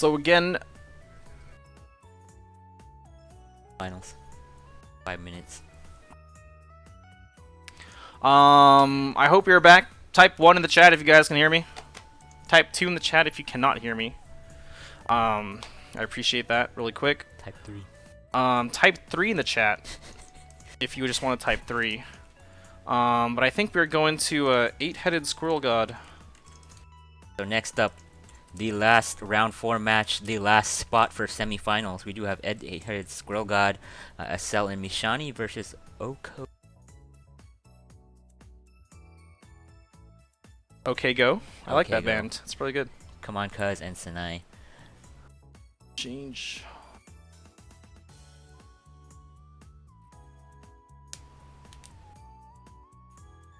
So again, finals. 5 minutes. I hope you're back. Type 1 in the chat if you guys can hear me. Type 2 in the chat if you cannot hear me. I appreciate that really quick. Type 3. Type 3 in the chat if you just want to type 3. But I think we're going to 8-headed squirrel god. So next up, the last round 4 match, the last spot for semifinals. We do have 8-headed squirrel god, Asel and Mishani versus Oko. Okay, go. I like Okay, that go. band. It's really good. Come on, Cuz and Sanai. Change.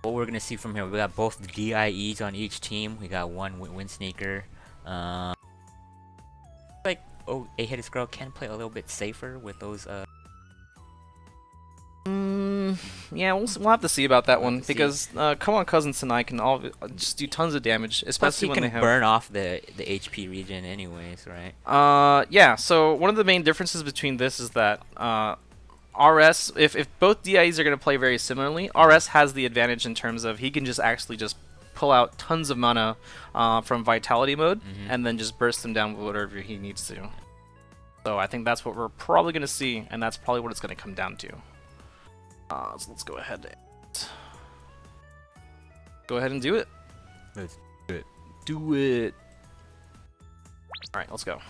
What we're gonna see from here, we got both DIEs on each team. We got one wind sneaker. Like, oh, 8-headed squirrel can play a little bit safer with those. Yeah, we'll have to see about that one to see. because come on, Cousins and I can all just do tons of damage, Plus, especially he when can they have. burn off the HP region, anyways, right? Yeah. So one of the main differences between this is that RS, if both DIEs are going to play very similarly, RS has the advantage in terms of he can just actually just pull out tons of mana from Vitality mode and then just burst them down with whatever he needs to. So I think that's what we're probably going to see, and that's probably what it's going to come down to. So let's go ahead and do it. Let's do it. Do it. All right, let's go.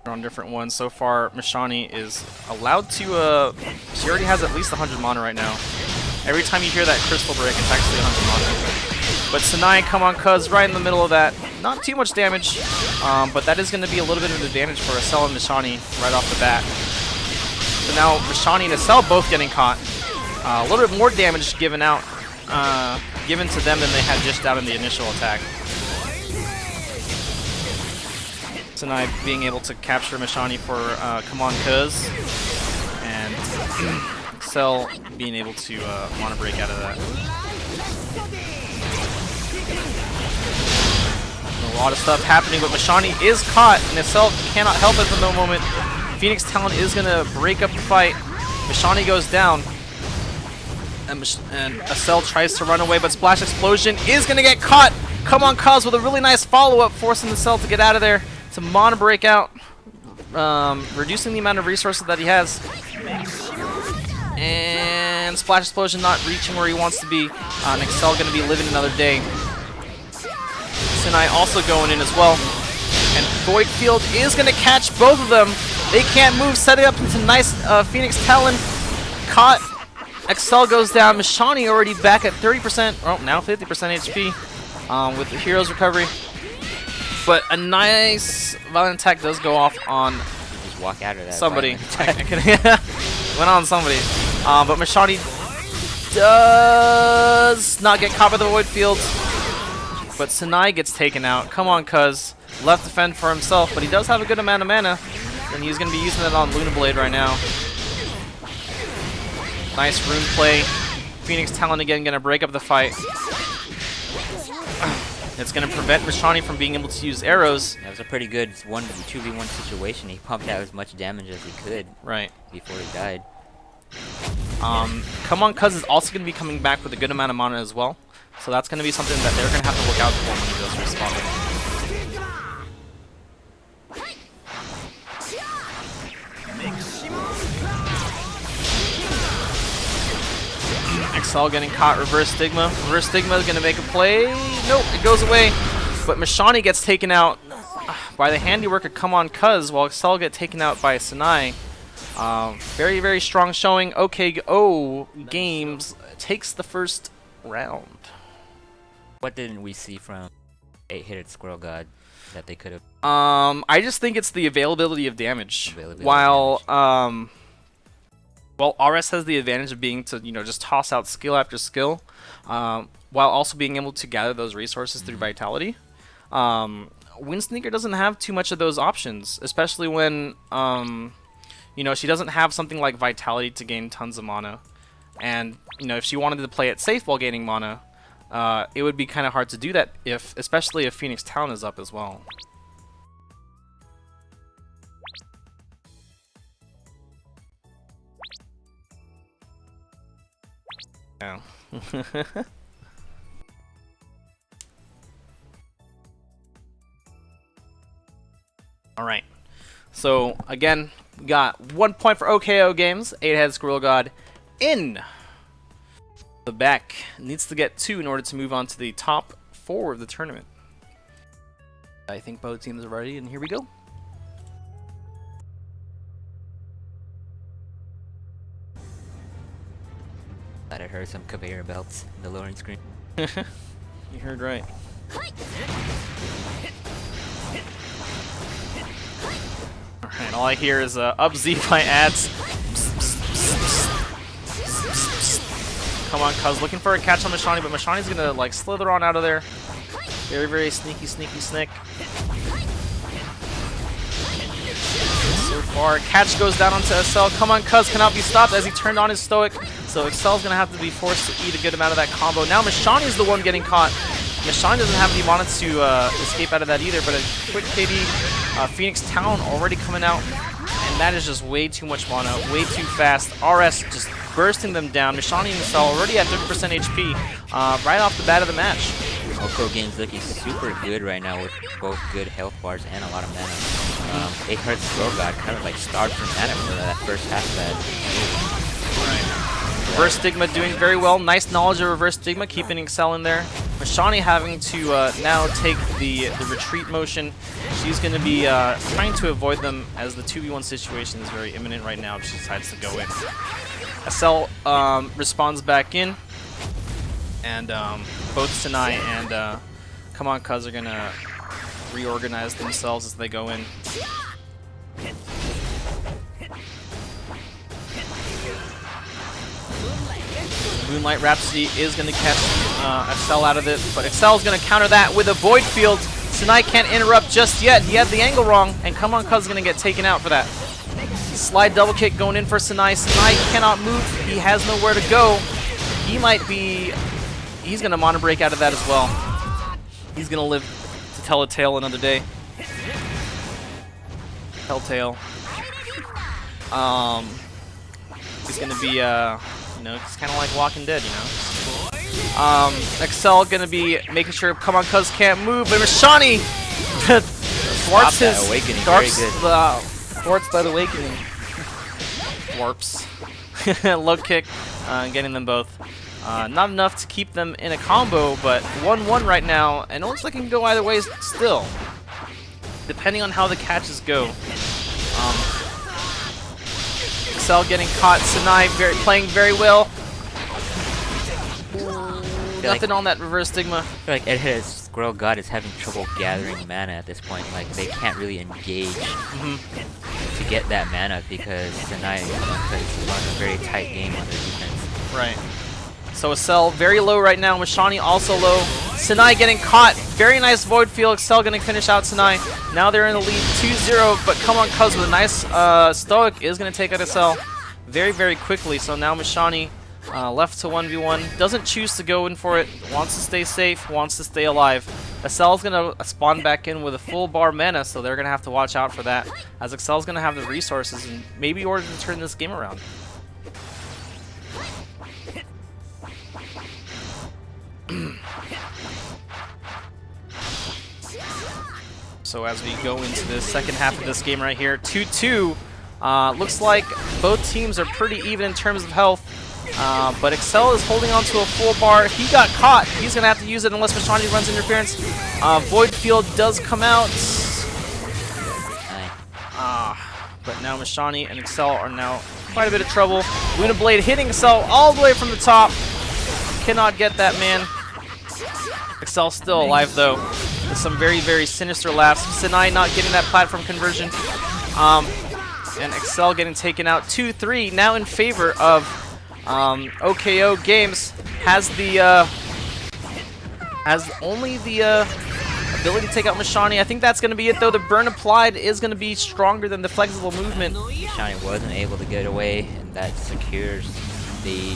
We're on different ones. So far, Mishani is allowed to, she already has at least 100 mana right now. Every time you hear that crystal break, it's actually 100 mana. But Sanai, come on, Cuz, right in the middle of that. Not too much damage, but that is going to be a little bit of an advantage for Asel and Mishani right off the bat. So now Mishani and Asel both getting caught. A little bit more damage given to them than they had just out in the initial attack. Sanai being able to capture Mishani for come on, Cuz, and Asel being able to mana break out of that. A lot of stuff happening, but Mishani is caught, and Asel cannot help it at the moment. Phoenix Talon is going to break up the fight. Mishani goes down, and Asel tries to run away, but Splash Explosion is going to get caught. Come on, Cuz, with a really nice follow-up, forcing Asel to get out of there, to mana break out, reducing the amount of resources that he has. And Splash Explosion not reaching where he wants to be. And Asel going to be living another day. Sanai also going in as well. And Void Field is going to catch both of them. They can't move, setting up into nice Phoenix Talon. Caught. Asel goes down. Mishani already back at 30%. Oh, now 50% HP with the Hero's Recovery. But a nice violent attack does go off on Just walk out of that. somebody. Went on somebody. But Mishani does not get caught by the Void Field. But Sanai gets taken out. Come on, Cuz. Left to fend for himself, but he does have a good amount of mana. And he's going to be using it on Luna Blade right now. Nice rune play. Phoenix Talon again going to break up the fight. It's going to prevent Mishani from being able to use arrows. That was a pretty good 2v1 situation. He pumped out as much damage as he could before he died. Come on, Cuz is also going to be coming back with a good amount of mana as well. So that's going to be something that they're going to have to look out for when he does respawn. Asel getting caught. Reverse Stigma. Reverse Stigma is going to make a play. Nope, it goes away. But Mishani gets taken out by the handiwork of Come On Cuz, while Asel gets taken out by Sanai. Very, very strong showing. OKO Games takes the first round. What didn't we see from 8-headed squirrel god that they could have? I just think it's the availability of damage. While RS has the advantage of being to just toss out skill after skill, while also being able to gather those resources through Vitality. Windsneaker doesn't have too much of those options, especially when, you know, she doesn't have something like Vitality to gain tons of mana. And, you know, if she wanted to play it safe while gaining mana, it would be kind of hard to do that, especially if Phoenix Town is up as well. Yeah. Alright, so again, we got 1 point for OKO games. 8-Head Squirrel God in the back. Needs to get 2 in order to move on to the top 4 of the tournament. I think both teams are ready, and here we go. Thought I heard some conveyor belts in the lowering screen. You heard right. Alright, all I hear is up Z by ads. Come on, Cuz. Looking for a catch on Mashani, but Mashani's gonna like slither on out of there. Very, very sneaky snick. So far, catch goes down onto SL. Come on, Cuz cannot be stopped as he turned on his Stoic. So Excel's gonna have to be forced to eat a good amount of that combo. Now Mashani's the one getting caught. Mashani doesn't have any mana to escape out of that either, but a quick KD. Phoenix Town already coming out, and that is just way too much mana, way too fast. RS just bursting them down. Mashani and Cell already at 30% HP right off the bat of the match. OKO game's looking super good right now with both good health bars and a lot of mana. 8-Head Squirrel God kind of like starved for mana for that first half of that. Right. Reverse Stigma doing very well. Nice knowledge of Reverse Stigma, keeping Excel in there. Mashani having to now take the retreat motion. She's going to be trying to avoid them as the 2v1 situation is very imminent right now if she decides to go in. SL responds back in, and both Sanai and Come On Cuz are going to reorganize themselves as they go in. Moonlight Rhapsody is going to catch Excel out of it, but Excel is going to counter that with a Void Field. Sanai can't interrupt just yet. He had the angle wrong, and Come On Cuz is going to get taken out for that. Slide double kick going in for Sanai. Sanai cannot move. He has nowhere to go. He might be... He's going to Mono Break out of that as well. He's going to live to tell a tale another day. Telltale. He's going to be... you know, it's kind of like Walking Dead, you know. Excel gonna be making sure Come On Cuz can't move, but Mashani thwarts his awakening. Very good. Thwarts that awakening. Warps. Low kick, getting them both. Not enough to keep them in a combo, but 1-1 right now, and it looks like it can go either way still, depending on how the catches go. Excel getting caught. Sanai playing very well. Nothing on that Reverse Stigma. I feel like 8-Head Squirrel God is having trouble gathering mana at this point. Like, they can't really engage to get that mana because Sanai is on a very tight game on their defense. Right. So Excel very low right now. Mashani also low. Sanai getting caught. Very nice Void Field. Excel going to finish out Sanai. Now they're in the lead 2-0, but Come On Cuz with a nice Stoic is going to take out Excel very, very quickly. So now Mashani left to 1v1. Doesn't choose to go in for it. Wants to stay safe. Wants to stay alive. Excel's going to spawn back in with a full bar mana, so they're going to have to watch out for that, as Excel's going to have the resources and maybe order to turn this game around. So as we go into the second half of this game right here, 2-2, looks like both teams are pretty even in terms of health, but Excel is holding on to a full bar. He got caught. He's going to have to use it unless Mashani runs interference. Void Field does come out. But now Mashani and Excel are now quite a bit of trouble. Luna Blade hitting Excel all the way from the top. Cannot get that man. Excel still alive though, with some very, very sinister laughs. Sanai not getting that platform conversion. And Excel getting taken out 2-3, now in favor of OKO Games. Has only the Ability to take out Mashani. I think that's going to be it, though. The burn applied is going to be stronger than the flexible movement. Mashani wasn't able to get away, and that secures the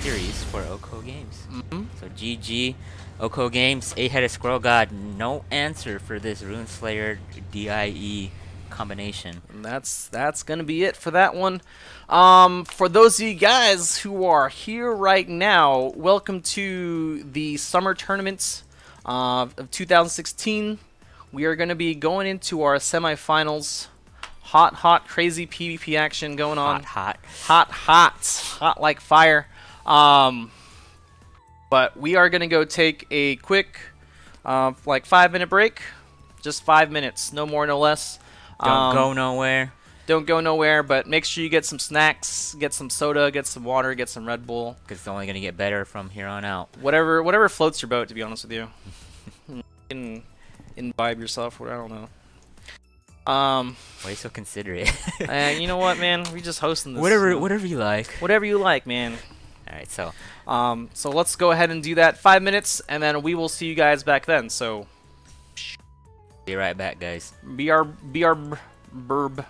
series for Oko Games. So GG, Oko Games, 8-headed Squirrel God. No answer for this Runeslayer DIE combination. And that's going to be it for that one. For those of you guys who are here right now, welcome to the summer tournaments of 2016. We are going to be going into our semifinals. Hot, crazy PvP action going on. Hot like fire. But we are going to go take a quick, like 5-minute break. Just 5 minutes, no more, no less. Don't go nowhere. Don't go nowhere, but make sure you get some snacks, get some soda, get some water, get some Red Bull. Because it's only going to get better from here on out. Whatever floats your boat, to be honest with you. You can imbibe yourself, I don't know. Why are you so considerate? You know what, man? We just hosting this. Whatever you like. Whatever you like, man. Alright, so so let's go ahead and do that. 5 minutes, and then we will see you guys back then. So be right back, guys. Burb.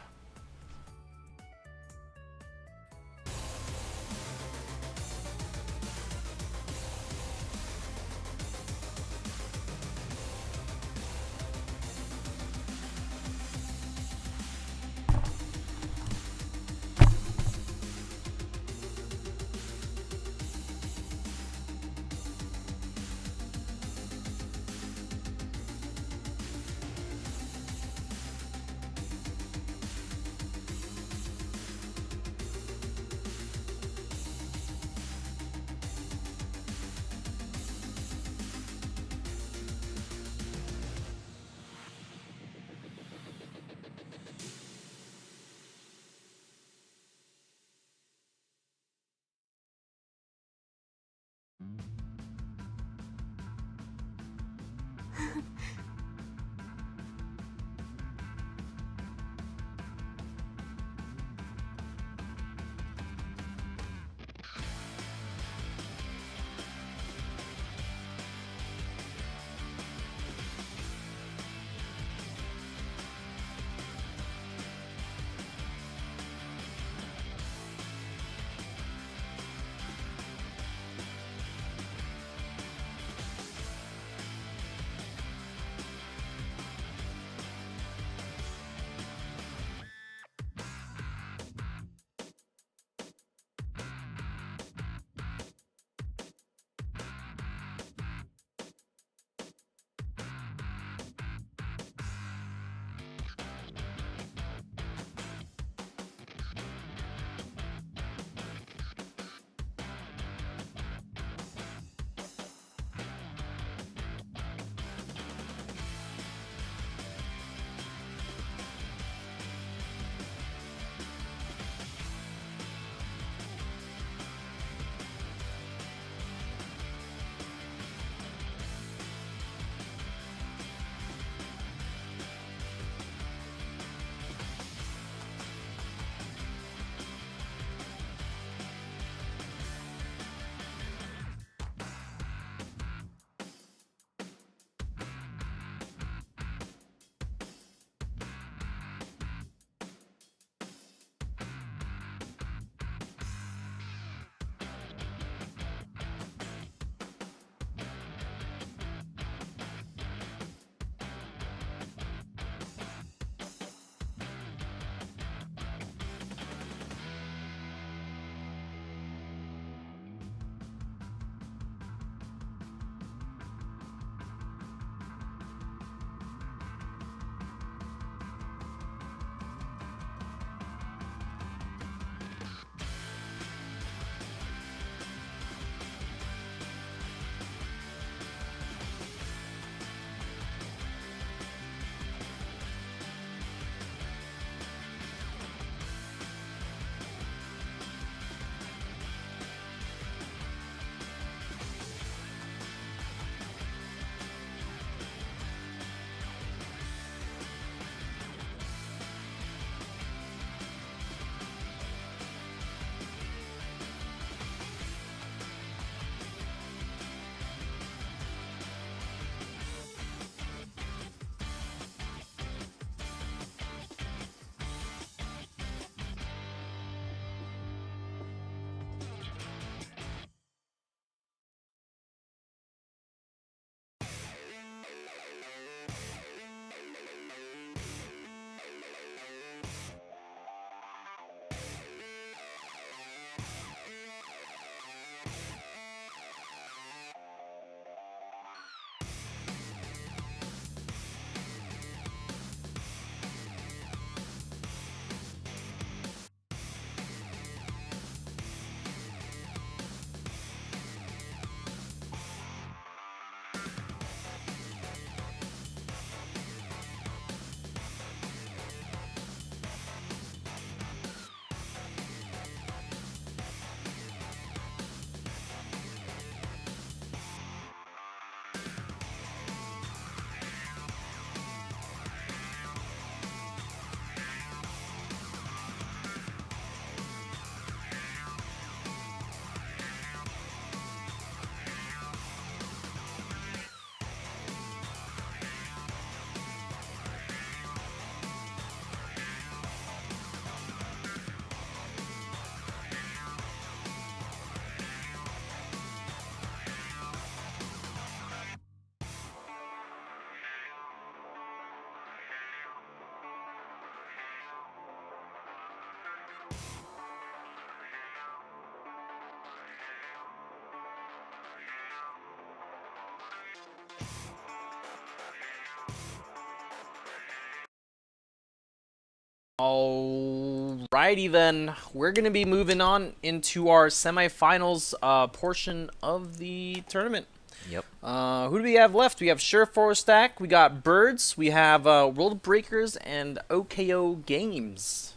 Alrighty then, we're gonna be moving on into our semifinals portion of the tournament. Yep. Who do we have left? We have Surefour Stack, we got Birds, we have World Breakers, and OKO Games.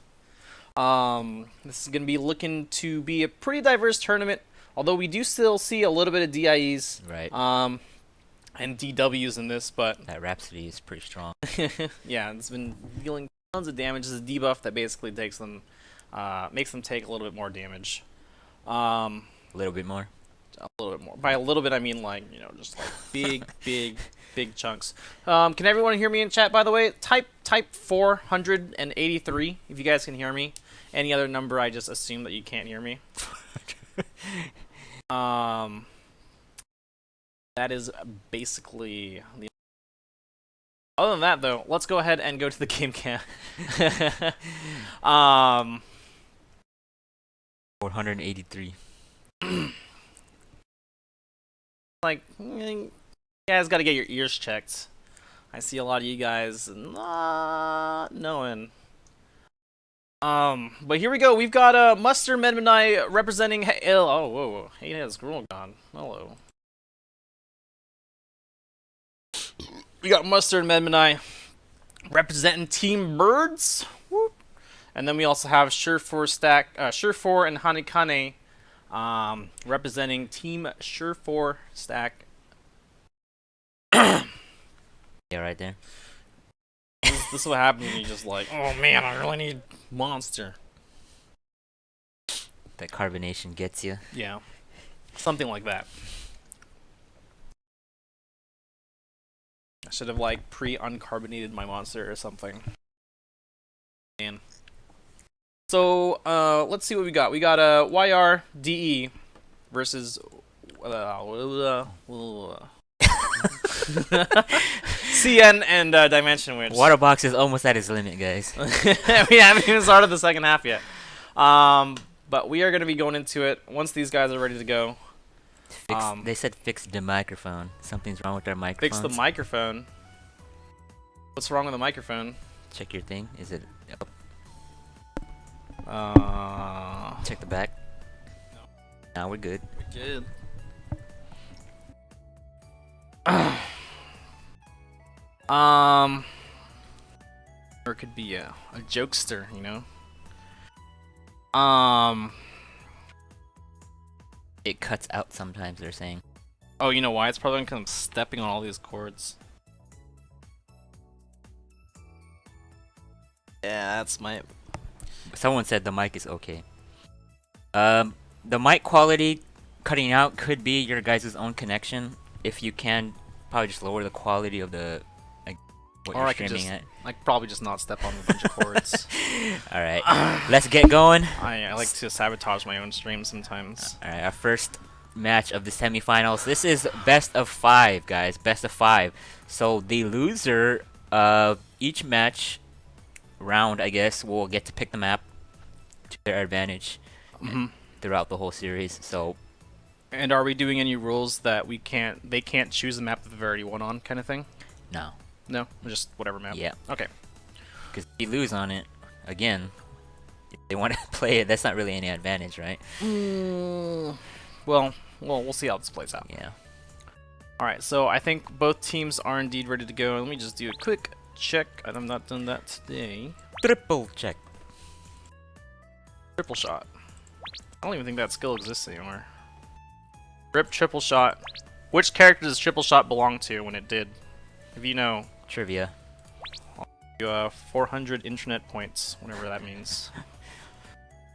This is gonna be looking to be a pretty diverse tournament, although we do still see a little bit of DIEs, Right. and DWs in this, but That Rhapsody is pretty strong. yeah, it's been dealing tons of damage. It's a debuff that basically takes them, makes them take a little bit more damage. A little bit more. A little bit more. By a little bit, I mean like, you know, just like big chunks. Can everyone hear me in chat? By the way, type 483 if you guys can hear me. Any other number, I just assume that you can't hear me. That is basically the. Other than that, though, let's go ahead and go to the game cam. 483. Like, you guys got to get your ears checked. I see a lot of you guys not knowing. But here we go. We've got Mustard Medmanai representing. Oh, whoa. Hey, has Gruel gone. Hello. We got Mustard Medmanai representing Team Birds. Whoop. And then we also have Surefour and Hanekane representing Team Surefour Stack. Yeah, right there. This is what happens when you just like, oh man, I really need monster. That carbonation gets you. Yeah, something like that. I should have like pre-uncarbonated my monster or something. Man. So let's see what we got. We got YRDE versus CN and Dimension Witch. Waterbox is almost at his limit, guys. We haven't even started the second half yet. But we are going to be going into it once these guys are ready to go. They said fix the microphone. Something's wrong with their microphone. Fix the microphone. What's wrong with the microphone? Check your thing. Is it up? Check the back. No. Now we're good. We're good. Or it could be a jokester, you know. It cuts out sometimes, they're saying. Oh, you know why? It's probably because I'm stepping on all these cords. Yeah, that's my. Someone said the mic is okay. The mic quality cutting out could be your guys' own connection. If you can, probably just lower the quality of the what Or you're I could streaming just, at. like, probably just not step on a bunch of cords. All right, let's get going. I like to sabotage my own stream sometimes. All right, our first match of the semifinals. This is best of 5, guys. Best of 5. So the loser of each match round, I guess, will get to pick the map to their advantage throughout the whole series. So. And are we doing any rules that they can't choose a map that they've already won on, kind of thing? No. No, just whatever map. Yeah. Okay. Because if you lose on it, again, if they want to play it, that's not really any advantage, right? Well, we'll see how this plays out. Yeah. All right, so I think both teams are indeed ready to go. Let me just do a quick check. I've not done that today. Triple check. Triple shot. I don't even think that skill exists anymore. Rip triple shot. Which character does triple shot belong to when it did? If you know. Trivia. You 400 internet points, whatever that means.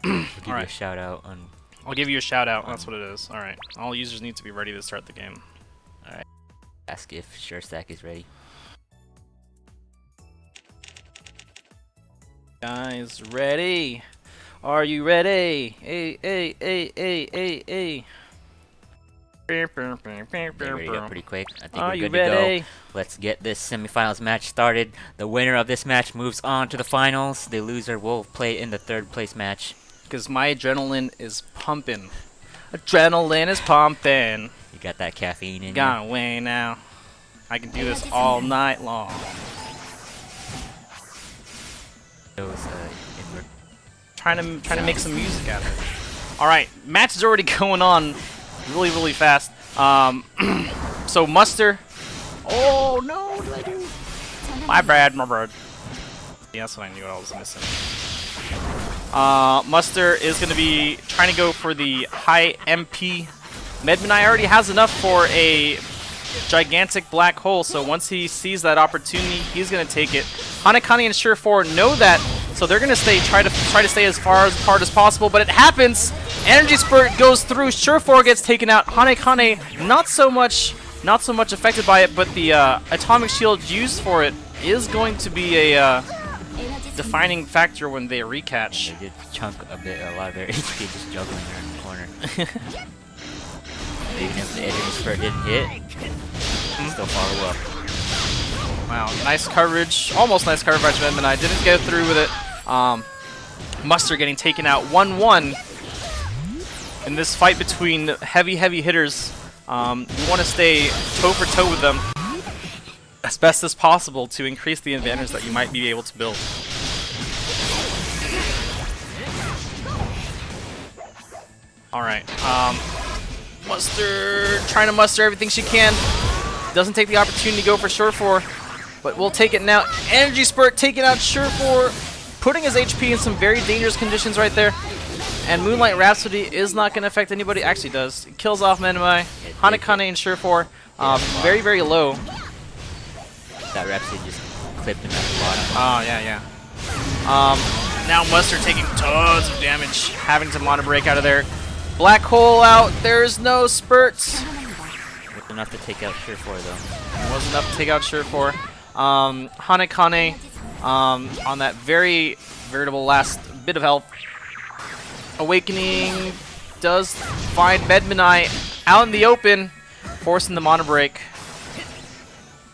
I'll give you a Alright. shout out on. I'll give you a shout out. That's what it is. All right. All users need to be ready to start the game. Alright. Ask if SureStack is ready. Guys, ready? Are you ready? Hey. They ready up pretty quick. I think Are we're you good to ready? go. Let's get this semifinals match started. The winner of this match moves on to the finals. The loser will play in the third place match. Because my adrenaline is pumping. Adrenaline is pumping. You got that caffeine in you. Gone away now. I can do this all night long. Those trying to make some music out of it. All right, match is already going on, really fast. So Muster. Oh no! What did I do? My bad. Yeah, that's what I knew I was missing. Muster is going to be trying to go for the high MP. Medmanai already has enough for a gigantic black hole, so once he sees that opportunity, he's going to take it. Hanekane and Sure4 know that, so they're going to try to stay as far apart as possible, but it happens. Energy Spurt goes through. Sure4 gets taken out. Hanekane not so much affected by it, but the atomic shield used for it is going to be a defining factor when they recatch. They did chunk a lot of their HP just juggling there in the corner. Even if the energy spurt didn't hit, still follow up. Wow, nice coverage. Almost nice coverage by Medmanai. Didn't go through with it. Muster getting taken out 1-1 in this fight between heavy hitters. You want to stay toe for toe with them as best as possible to increase the advantage that you might be able to build. Alright, Muster trying to muster everything she can. Doesn't take the opportunity to go for Sure4, but we'll take it now. Energy Spurt taking out Sure4, putting his HP in some very dangerous conditions right there. And Moonlight Rhapsody is not going to affect anybody. Actually does. It kills off Medmanai. Hanekane and Sure4 very low. That Rhapsody just clipped him at the bottom. Oh, yeah. Now Muster taking tons of damage, having to mono break out of there. Black hole out. There's no spurts. Was enough to take out Sure4 though. Was enough to take out Sure4. Hanekane on that very veritable last bit of health. Awakening does find Medmanai out in the open, forcing the mono break.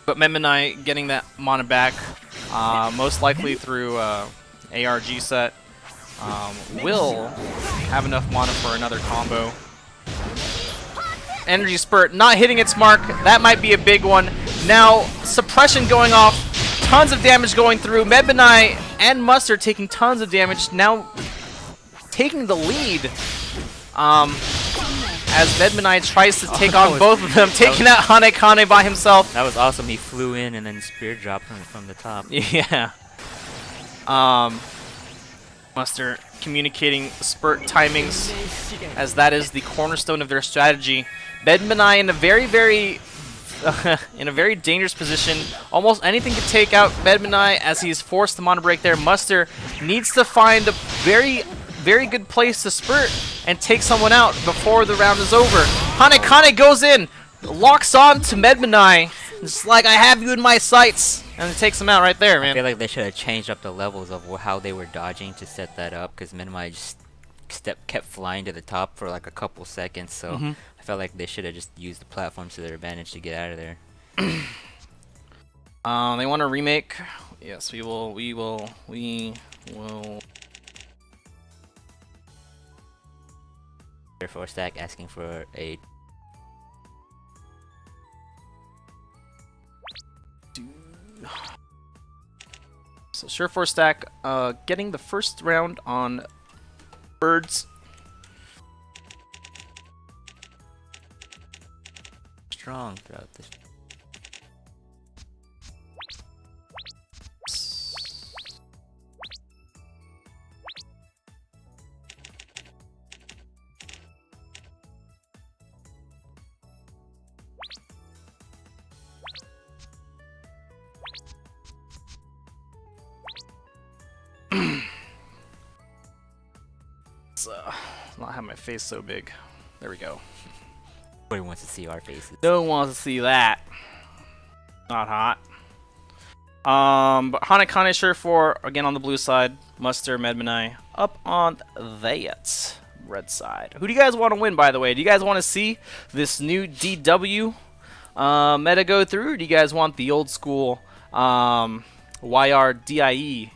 But Medmanai getting that mono back, most likely through ARG set. Will have enough mana for another combo. Energy Spurt not hitting its mark. That might be a big one. Now, Suppression going off. Tons of damage going through. Medmanai and Muster taking tons of damage. Now taking the lead. As Medmanai tries to take on both of them, taking out Hanekane by himself. That was awesome. He flew in and then spear dropped him from the top. Yeah. Muster communicating spurt timings, as that is the cornerstone of their strategy. Medmanai in a very in a very dangerous position. Almost anything could take out Medmanai as he's forced to mono break there. Muster needs to find a very good place to spurt and take someone out before the round is over. Hanekane goes in, locks on to Medmanai. It's like, I have you in my sights. And it takes him out right there, man. I feel like they should have changed up the levels of how they were dodging to set that up, because Medmanai just kept flying to the top for like a couple seconds, so I felt like they should have just used the platform to their advantage to get out of there. They want to remake. Yes, we will. Therefore, Stack asking for a So Sure4 Stack getting the first round on Birds. strong throughout this. Not have my face so big. There we go. Nobody wants to see our faces. No one wants to see that. Not hot. But Hanekane Sure4 again on the blue side. Muster Medmanai up on that red side. Who do you guys want to win, by the way? Do you guys want to see this new DW meta go through? Or do you guys want the old school YRDIE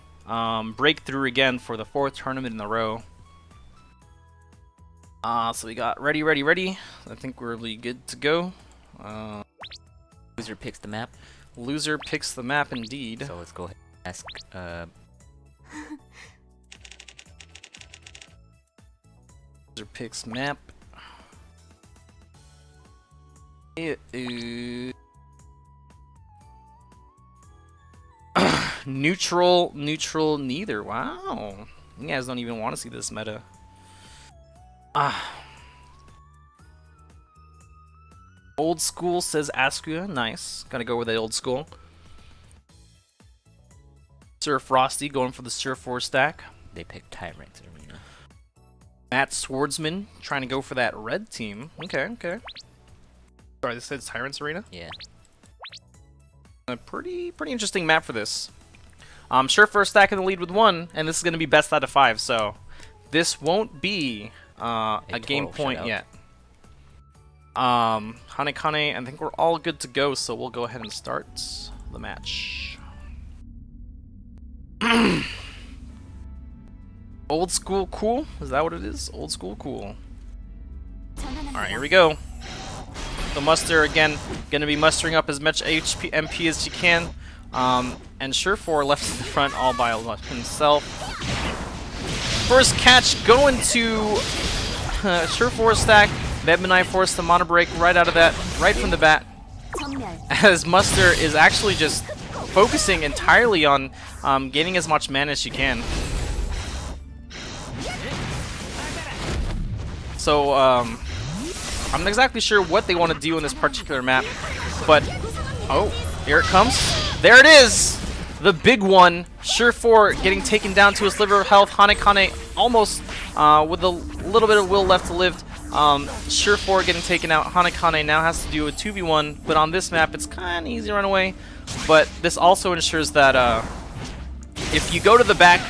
breakthrough again for the 4th tournament in a row? So we got ready. I think we're really good to go. Loser picks the map. Loser picks the map indeed. So let's go ahead and ask Picks map. Neutral, neither. Wow. You guys don't even want to see this meta. Old school, says Askuya. Nice. Gotta go with the old school. Sir Frosty going for the Sir 4 stack. They picked Tyrant Arena. Matt Swordsman trying to go for that red team. Okay, okay. Sorry, this says Tyrant's Arena? Yeah. A pretty interesting map for this. Sure, first stack in the lead with 1, and this is going to be best out of 5, so this won't be a game point shutout. yet. Hanekane, I think we're all good to go, so we'll go ahead and start the match. Old school cool? Is that what it is? Old school cool. Alright, here we go. The muster again, gonna be mustering up as much MP as she can. And Sure4 left in the front all by himself. First catch going to Sure4 stack. Medmanai forced the mono break right out of that, right from the bat. As Muster is actually just focusing entirely on gaining as much mana as she can. So, I'm not exactly sure what they want to do in this particular map, but, oh, here it comes. There it is! The big one. Sure4 getting taken down to a sliver of health. Hanekane almost with a little bit of will left to live. Sure4 getting taken out. Hanekane now has to do a 2v1, but on this map it's kind of easy to run away. But this also ensures that if you go to the back,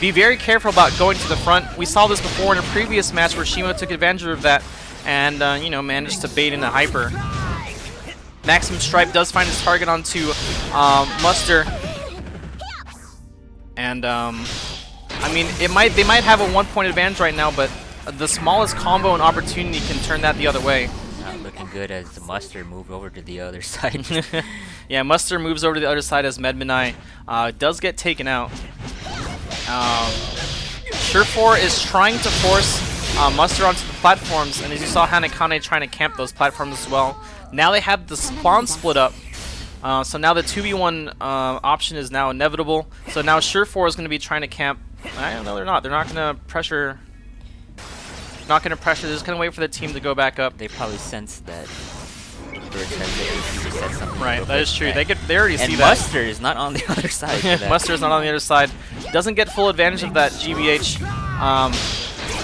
be very careful about going to the front. We saw this before in a previous match where Shima took advantage of that and, you know, managed to bait in a hyper. Maximum Stripe does find his target onto Muster. And, I mean, they might have a 1-point advantage right now, but the smallest combo and opportunity can turn that the other way. Not looking good as the Muster moved over to the other side. Yeah, Muster moves over to the other side as Medmanai does get taken out. Sure4 is trying to force Muster onto the platforms, and as you saw, Hanekane trying to camp those platforms as well. Now they have the spawn split up, so now the 2v1 option is now inevitable. So now Sure4 is going to be trying to camp. I don't know, they're not. They're not going to pressure. Not going to pressure. They're just going to wait for the team to go back up. They probably sense that Birds has the AP to set something. Right, that is true. They already see and that. Muster is not on the other side. Muster is not on the other side. Doesn't get full advantage of that GBH.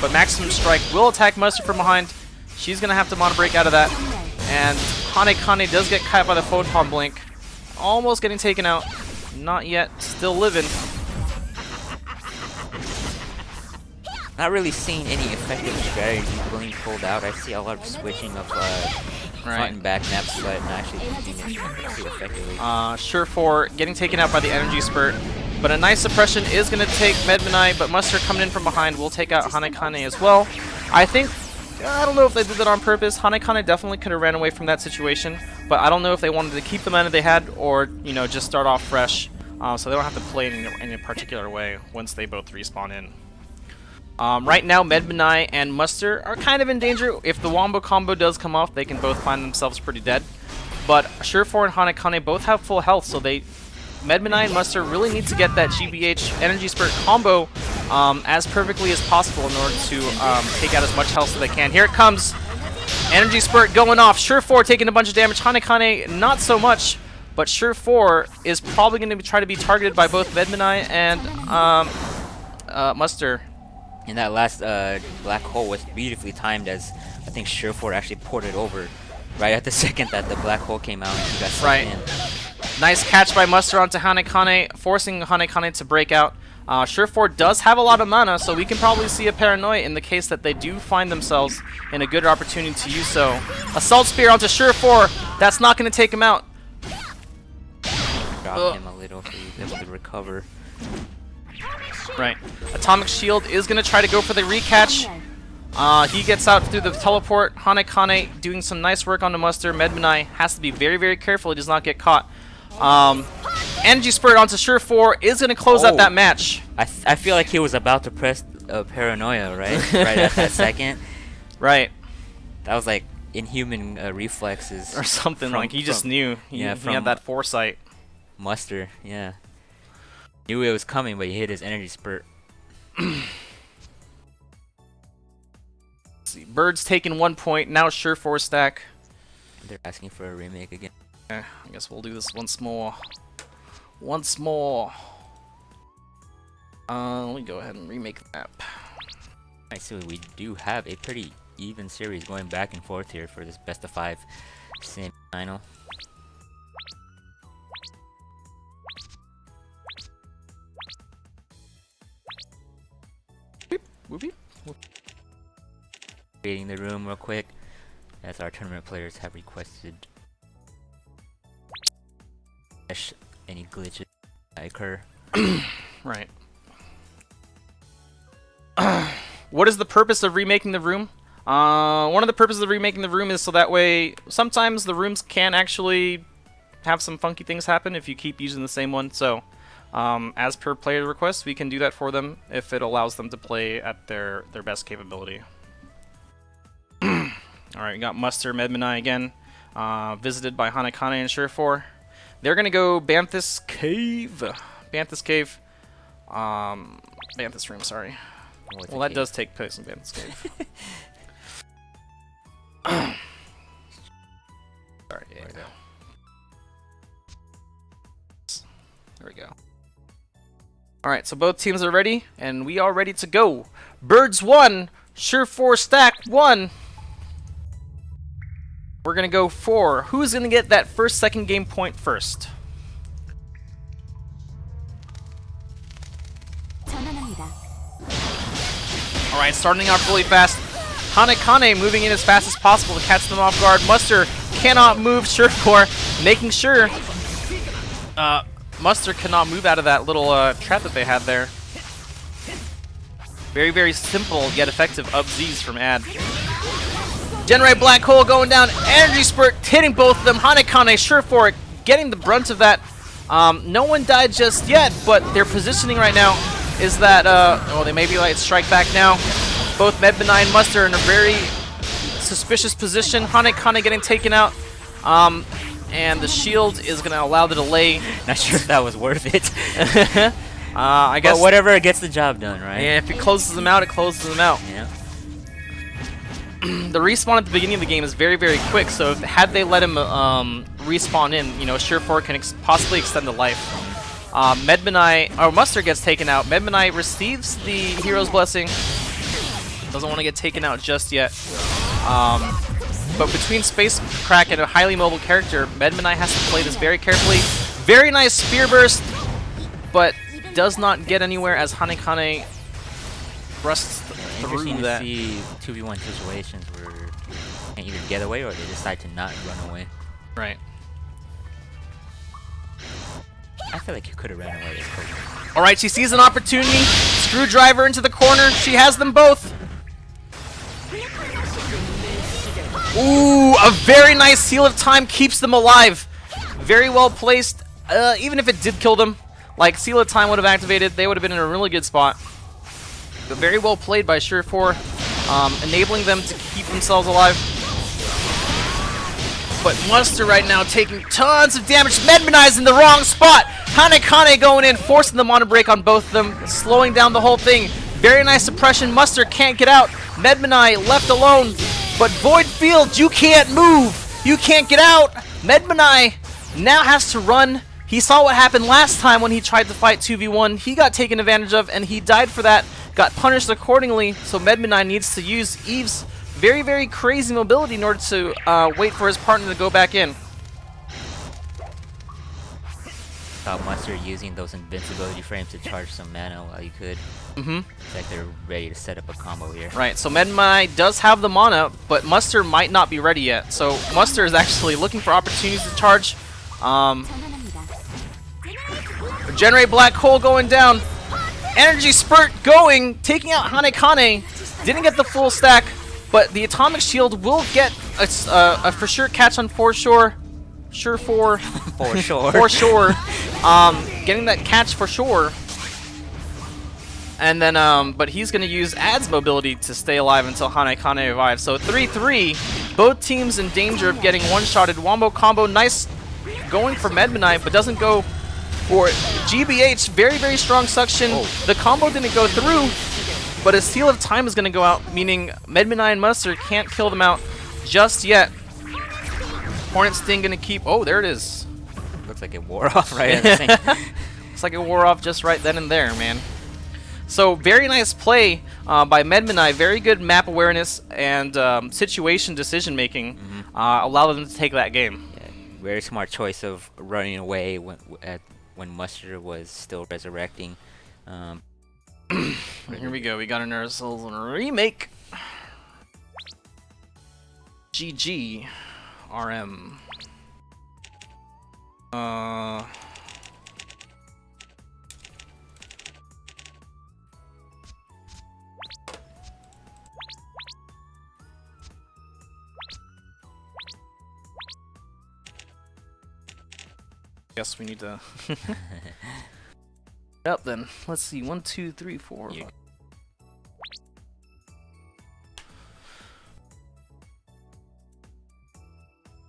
But Maximum Strike will attack Muster from behind. She's going to have to mono break out of that. And Hanekane does get caught by the Photon Blink. Almost getting taken out. Not yet. Still living. Not really seeing any effective strategies being pulled out. I see a lot of switching of front and back maps, but not actually using it too effectively. Sure4 getting taken out by the Energy Spurt. But a nice suppression is going to take Medmanai, but Muster coming in from behind will take out Hanekane as well. I don't know if they did that on purpose. Hanekane definitely could have ran away from that situation, but I don't know if they wanted to keep the mana they had or, you know, just start off fresh, so they don't have to play in a particular way once they both respawn in. Right now, Medmanai and Muster are kind of in danger. If the Wombo combo does come off, they can both find themselves pretty dead. But Sure4 and Hanekane both have full health, so Medmanai and Muster really need to get that GBH Energy Spurt combo as perfectly as possible in order to take out as much health as they can. Here it comes. Energy Spurt going off. Sure4 taking a bunch of damage. Hanekane not so much, but Sure4 is probably going to try to be targeted by both Medmanai and Muster. And that last black hole was beautifully timed, as I think Sure4 actually ported over right at the second that the black hole came out and he got sucked in. Nice catch by Muster onto Hanekane, forcing Hanekane to break out. Sure4 does have a lot of mana, so we can probably see a Paranoia in the case that they do find themselves in a good opportunity to use so. Assault Spear onto Sure4. That's not going to take him out. Drop him a little so he's able to recover. Right. Atomic Shield is going to try to go for the recatch. He gets out through the teleport. Hanekane doing some nice work on the Muster. Medmanai has to be very, very careful he does not get caught. Energy Spurt onto Sure4 is going to close out that match. I feel like he was about to press paranoia, right? Right at that second. Right. That was like inhuman reflexes. Or something, like he just knew. He had that foresight. Muster, yeah. Knew it was coming, but he hit his energy spurt. See, Bird's taking 1 point, now Sure 4 stack. They're asking for a remake again. I guess we'll do this once more. Once more. Let me go ahead and remake the map. Alright, so we do have a pretty even series going back and forth here for this best of 5 semi-final. Whoopie. Creating the room real quick, as our tournament players have requested any glitches that occur. Right. What is the purpose of remaking the room? One of the purposes of remaking the room is so that way sometimes the rooms can actually have some funky things happen if you keep using the same one. So as per player request, we can do that for them if it allows them to play at their best capability. Alright, we got Muster, Medmanai again, visited by Hanakane and Sure 4. They're gonna go Banthus Cave. Banthus Cave. Banthus Room, sorry. Well, that does take place in Banthus Cave. Sorry, yeah. There we go. Alright, so both teams are ready, and we are ready to go. Birds 1, Sure 4 stack 1. We're gonna go 4. Who's gonna get that second game point first? Alright, starting off really fast. Hanakane moving in as fast as possible to catch them off guard. Muster cannot move. Sure 4 making sure Muster cannot move out of that little trap that they had there. Very, very simple yet effective up Z's from Ad. Generate Black Hole going down. Energy Spurt hitting both of them. Hanakane, Sure 4 getting the brunt of that. No one died just yet, but their positioning right now is that, oh, they may be like strike back now. Both Medmanai and Muster in a very suspicious position. Hanakane getting taken out. And the shield is going to allow the delay. Not sure if that was worth it. I guess. But whatever, it gets the job done, right? Yeah, if it closes them out, it closes them out. Yeah. The respawn at the beginning of the game is very, very quick, so had they let him respawn in, you know, Sure 4 can possibly extend the life. Medmanai, or Muster gets taken out. Medmanai receives the Hero's Blessing. Doesn't want to get taken out just yet. But between Space Crack and a highly mobile character, Medmanai has to play this very carefully. Very nice Spear Burst, but does not get anywhere as Hanakane rusts through that. See 2v1 situations where you can either get away or they decide to not run away. Right. I feel like you could have ran away this quick. Alright, she sees an opportunity. Screwdriver into the corner. She has them both. Ooh, a very nice Seal of Time keeps them alive. Very well placed. Even if it did kill them, like Seal of Time would have activated, they would have been in a really good spot. But very well played by Sure 4, enabling them to keep themselves alive. But Muster right now taking tons of damage. Medmanai's in the wrong spot. Hanakane going in, forcing them on a break on both of them, slowing down the whole thing. Very nice suppression. Muster can't get out. Medmanai left alone. But Void Field, you can't move. You can't get out. Medmanai now has to run. He saw what happened last time when he tried to fight 2v1. He got taken advantage of, and he died for that. Got punished accordingly, so Medmanai needs to use Eve's very, very crazy mobility in order to wait for his partner to go back in. Muster using those invincibility frames to charge some mana while you could. It's like they're ready to set up a combo here. Right, so Medmanai does have the mana, but Muster might not be ready yet. So Muster is actually looking for opportunities to charge. Generate Black Hole going down. Energy Spurt going, taking out Hanakane. Didn't get the full stack, but the Atomic Shield will get a for sure catch on Sure 4. For sure. For sure. Getting that catch for sure. And then, but he's going to use Ad's mobility to stay alive until Hanekane revives. So 3-3, both teams in danger of getting one-shotted. Wombo combo, nice going for Medmanite, but doesn't go for GBH. Very, very strong suction. The combo didn't go through, but a Seal of Time is going to go out, meaning Medmanite and Mustard can't kill them out just yet. Hornet Sting going to keep... Oh, there it is. Looks like it wore off right at the same time. Looks like it wore off just right then and there, man. So very nice play by Medmanite. Very good map awareness and situation decision making allowed them to take that game. Yeah, very smart choice of running away when Mustard was still resurrecting. Here we go. We got ourselves a remake. GG RM. Guess we need to up then. Let's see. 1, 2, 3, 4. Yeah.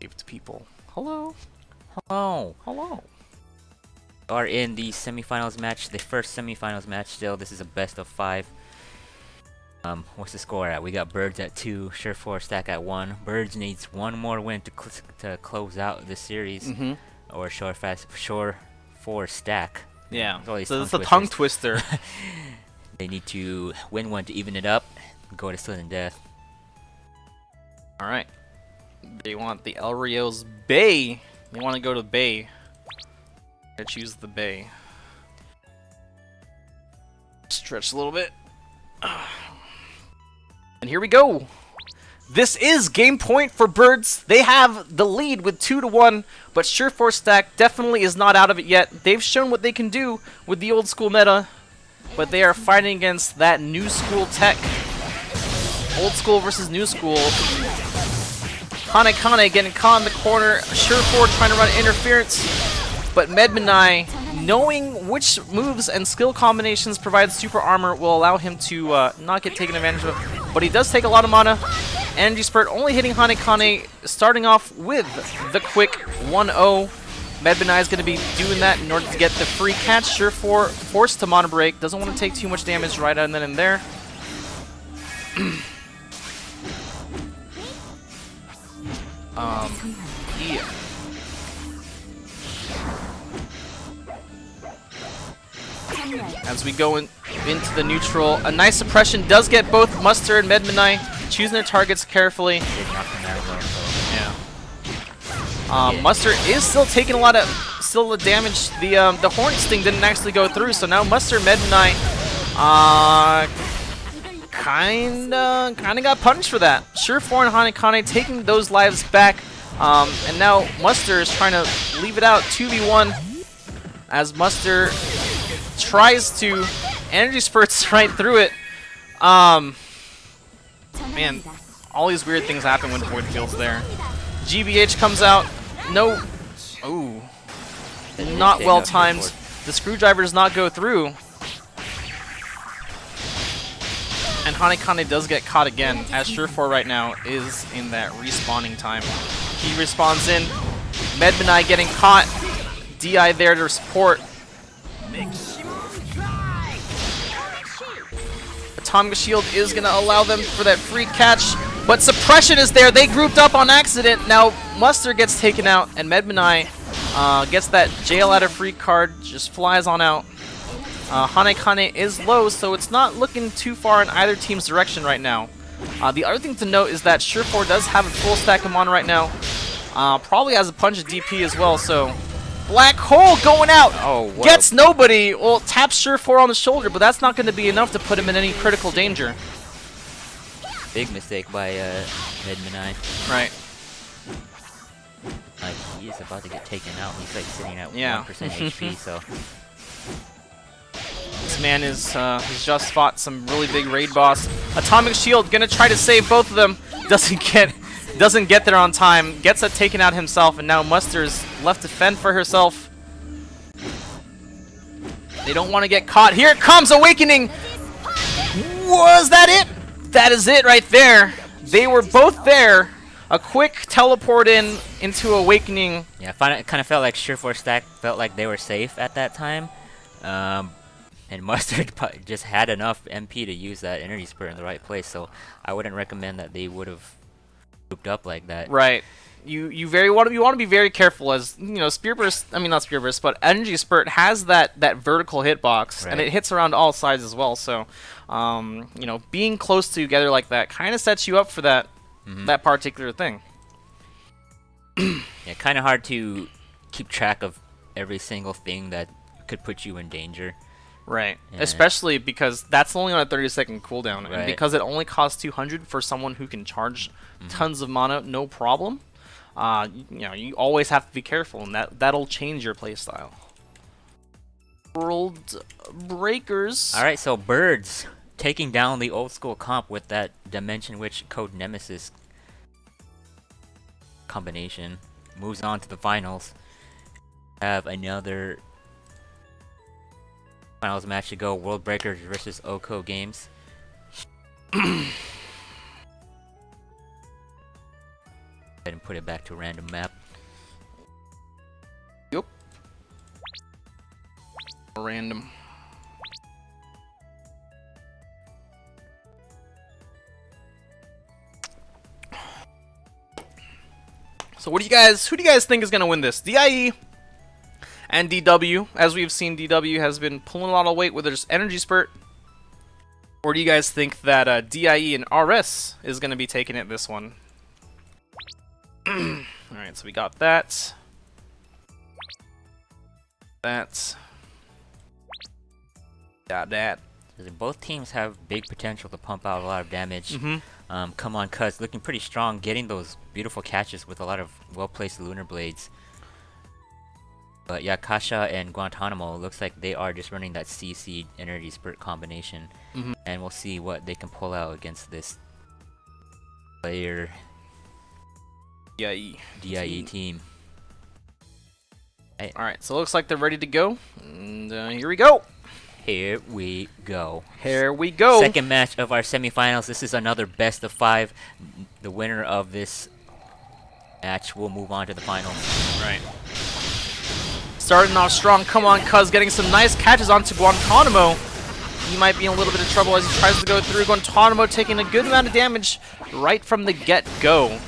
Saved people. Hello. Hello. Hello. Are in the semifinals match, the first semifinals match still. This is a best of 5. What's the score at? We got Birds at 2, Sure4 Stack at 1. Birds needs one more win to close out the series. Or Sure4 Stack. Yeah, so it's a tongue twister. They need to win one to even it up, go to sudden death. Alright. They want the El Rio's Bay. They want to go to Bay. I choose the Bay. Stretch a little bit. And here we go. This is game point for Birds. They have the lead with 2-1, but Sure4 Stack definitely is not out of it yet. They've shown what they can do with the old school meta, but they are fighting against that new school tech. Old school versus new school. Hanekane getting caught in the corner. Sure4 trying to run interference, but Medmanai, knowing which moves and skill combinations provide super armor, will allow him to not get taken advantage of. But he does take a lot of mana. Energy Spurt only hitting Hanekane, starting off with the quick 1-0. Medmanai is going to be doing that in order to get the free catch. Sure4 forced to mana break. Doesn't want to take too much damage right then and there. Yeah. As we go into the neutral, a nice suppression does get both Mustard and Medmanai choosing their targets carefully. Yeah. Mustard is still taking a lot of damage. The Hornet Sting didn't actually go through, so now Mustard and Medmanai kinda got punished for that. Sure4 and Hanekane taking those lives back, and now Mustard is trying to leave it out 2v1 as Mustard tries to energy spurts right through it. Man, all these weird things happen when Void Field's there. GBH comes out. No. Ooh. Not well timed. The screwdriver does not go through. And Hanekane does get caught again, as Sure4 right now is in that respawning time. He respawns in. Medmanai getting caught. DI there to support. Atomic Shield is going to allow them for that free catch, but suppression is there. They grouped up on accident. Now Mustard gets taken out, and Medmanai gets that jail out of free card, just flies on out. Hanekane is low, so it's not looking too far in either team's direction right now. The other thing to note is that Sure4 does have a full stack of mana right now. Probably has a punch of DP as well, so... Black Hole going out! Oh, gets nobody! Well, taps Sure4 on the shoulder, but that's not going to be enough to put him in any critical danger. Big mistake by Medmanai. Right. Like, he is about to get taken out. He's like sitting at 1% HP, so... This man is has just fought some really big raid boss. Atomic Shield gonna try to save both of them. Doesn't get there on time. Gets it taken out himself, and now Mustard's left to fend for herself. They don't want to get caught. Here it comes, Awakening! Was that it? That is it right there. They were both there. A quick teleport into Awakening. Yeah, it kind of felt like Sureforce Stack felt like they were safe at that time. And Mustard just had enough MP to use that energy spurt in the right place, so I wouldn't recommend that they would have looped up like that. Right. You want to be very careful, as you know, Spear Burst, I mean not Spear Burst, but Energy Spurt has that vertical hitbox, and it hits around all sides as well. So, you know, being close together like that kind of sets you up for that that particular thing. Yeah, kind of hard to keep track of every single thing that could put you in danger. Right. Yeah. Especially because that's only on a 30-second cooldown, Right. and because it only costs 200 for someone who can charge tons of mana, no problem. You know, you always have to be careful, and that'll change your playstyle. World Breakers. All right, so Birds taking down the old school comp with that Dimension Witch Code Nemesis combination. Moves on to the finals. Have another finals match to go. World Breakers versus Oko Games. Ahead and put it back to random map. Yep. Random. So who do you guys think is gonna win this? DIE and DW. As we've seen, DW has been pulling a lot of weight with his energy spurt. Or do you guys think that DIE and RS is gonna be taking it this one? Alright, so we got that. Got that. Both teams have big potential to pump out a lot of damage. Come on, Cuz looking pretty strong, getting those beautiful catches with a lot of well-placed Lunar Blades. But yeah, Kasha and Guantanamo looks like they are just running that CC energy spurt combination. And we'll see what they can pull out against this player DIE team. Alright, so it looks like they're ready to go. And here we go. Here we go. Here we go. Second match of our semifinals. This is another best of 5. The winner of this match will move on to the finals. Right. Starting off strong. Come on, Cuz getting some nice catches onto Guantanamo. He might be in a little bit of trouble as he tries to go through. Guantanamo taking a good amount of damage right from the get-go.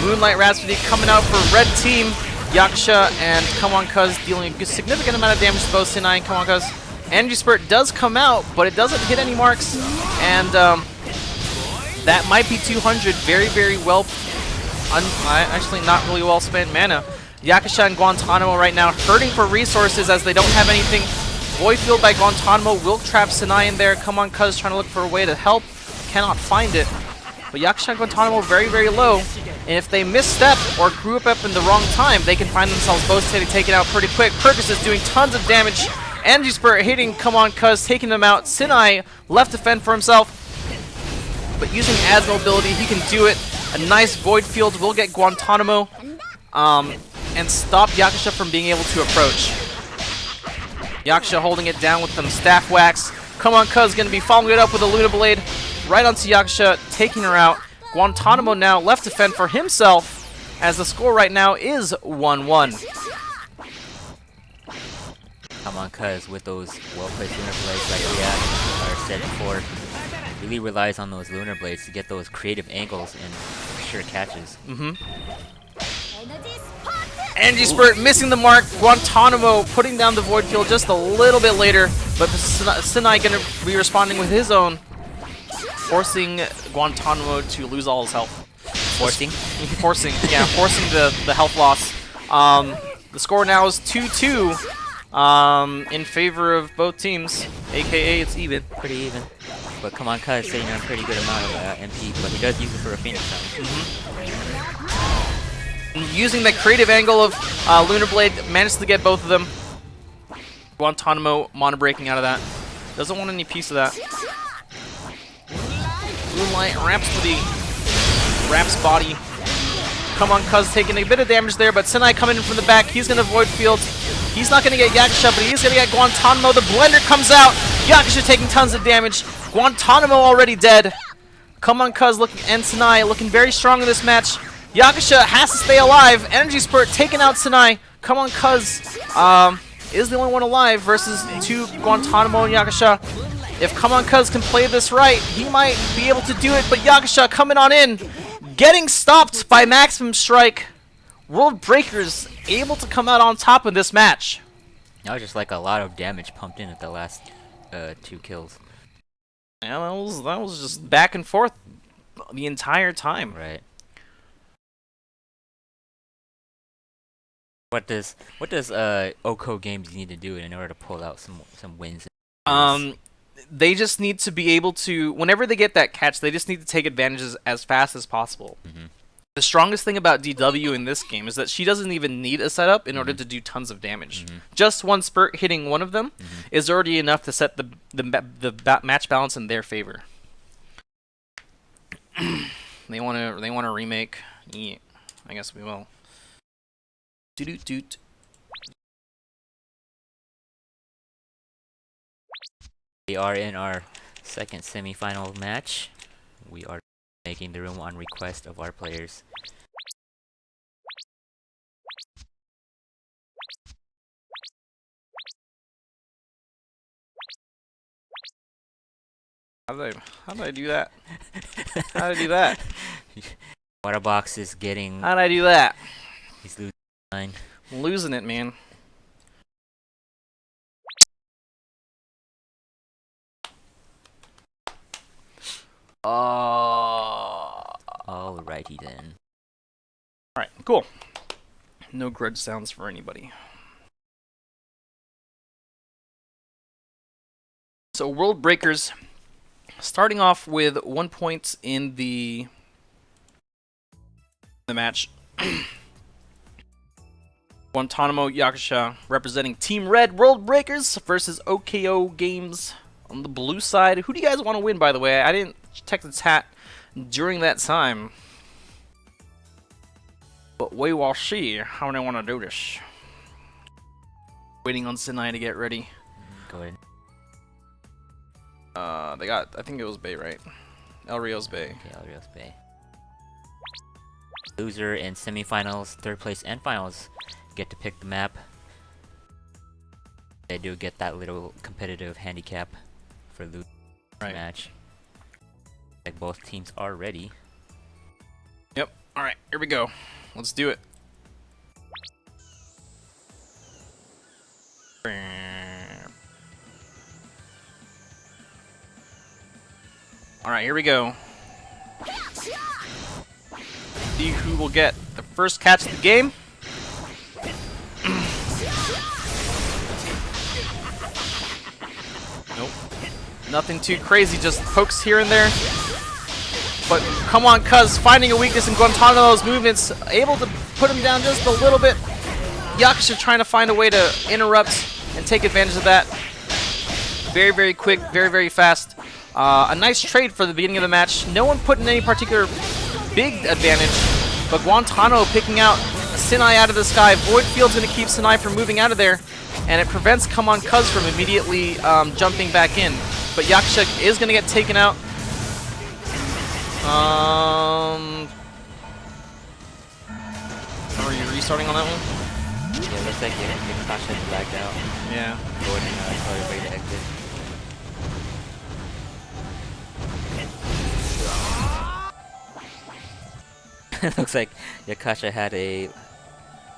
Moonlight Rhapsody coming out for red team. Yaksha and Come On Cuz dealing a significant amount of damage to both Sinai and Come On Cuz. Energy Spurt does come out, but it doesn't hit any marks. And that might be 200. Very, very well... actually, not really well spent mana. Yakusha and Guantanamo right now hurting for resources as they don't have anything. Void Field by Guantanamo will trap Sinai in there. Come On Cuz trying to look for a way to help. Cannot find it. But Yakusha and Guantanamo very, very low. And if they misstep or group up in the wrong time, they can find themselves both taken out pretty quick. Perkus is doing tons of damage. Energy Spurt hitting Come On Cuz, taking them out. Sinai left to fend for himself. But using Ad's mobility, he can do it. A nice Void Field will get Guantanamo. And stop Yakusha from being able to approach. Yakusha holding it down with some Staff Wax. Come On Cuz going to be following it up with a Luna Blade. Right onto Yakusha, taking her out. Guantanamo now left to fend for himself, as the score right now is 1-1. Come On Cuz with those well-placed Lunar Blades like we have said before. Really relies on those Lunar Blades to get those creative angles and sure catches. Energy Spurt missing the mark. Guantanamo putting down the Void Field just a little bit later, but Sinai going to be responding with his own, forcing Guantanamo to lose all his health. Forcing the health loss. The score now is 2-2 in favor of both teams, aka it's even. Pretty even. But Come On Cuz sitting on a pretty good amount of MP, but he does use it for a Phoenix Sound. Using the creative angle of Lunar Blade, managed to get both of them. Guantanamo mono breaking out of that. Doesn't want any piece of that. Moonlight Rhapsody. Raps body. Come On Cuz taking a bit of damage there, but Sinai coming in from the back. He's going to Void Field. He's not going to get Yakusha, but he's going to get Guantanamo. The blender comes out. Yakusha taking tons of damage. Guantanamo already dead. Come on, Cuz, and Sanai looking very strong in this match. Yakusha has to stay alive. Energy Spurt taking out Sanai. Come on, Cuz is the only one alive versus 2 Guantanamo and Yakusha. If Come on, Cuz can play this right, he might be able to do it, but Yakusha coming on in, getting stopped by Maximum Strike. World Breakers able to come out on top of this match. That was just like a lot of damage pumped in at the last 2 kills. Yeah, that was just back and forth the entire time. Right. What does OCO Games need to do in order to pull out some wins? They just need to be able to, whenever they get that catch, they just need to take advantages as fast as possible. The strongest thing about DW in this game is that she doesn't even need a setup in order to do tons of damage. Just one spurt hitting one of them is already enough to set the match balance in their favor. They want to remake. Yeah, I guess we will. Doot doot. We are in our second semifinal match. We are making the room on request of our players. How did I do that? How did I do that? Waterbox is getting. How did I do that? He's losing line. I'm losing it, man. Alrighty then. Alright, cool. No grudge sounds for anybody. So World Breakers starting off with 1 point in the match. Guantanamo Yakusha representing Team Red World Breakers versus OKO Games on the blue side. Who do you guys want to win, by the way? I didn't check the chat during that time. But we will see how they want to do this. Waiting on Sinai to get ready. Go ahead. They got, I think it was Bay, right? El Rio's Bay. Okay, El Rio's Bay. Loser in semifinals, third place, and finals get to pick the map. They do get that little competitive handicap for losing the match. Like both teams are ready. Yep. All right, here we go. Let's do it. All right, here we go. See who will get the first catch of the game. Nope. Nothing too crazy, just pokes here and there. But come on, Cuz, finding a weakness in Guantanamo's movements, able to put him down just a little bit. Yakusha trying to find a way to interrupt and take advantage of that. Very, very quick, very, very fast. A nice trade for the beginning of the match. No one put in any particular big advantage, but Guantanamo picking out Sinai out of the sky. Void Field's going to keep Sinai from moving out of there, and it prevents Come On Cuz from immediately jumping back in. But Yakusha is going to get taken out. Are you restarting on that one? Yeah, looks like Kasha lagged out. Yeah. Gordon probably ready to exit. Looks like Yakasha had a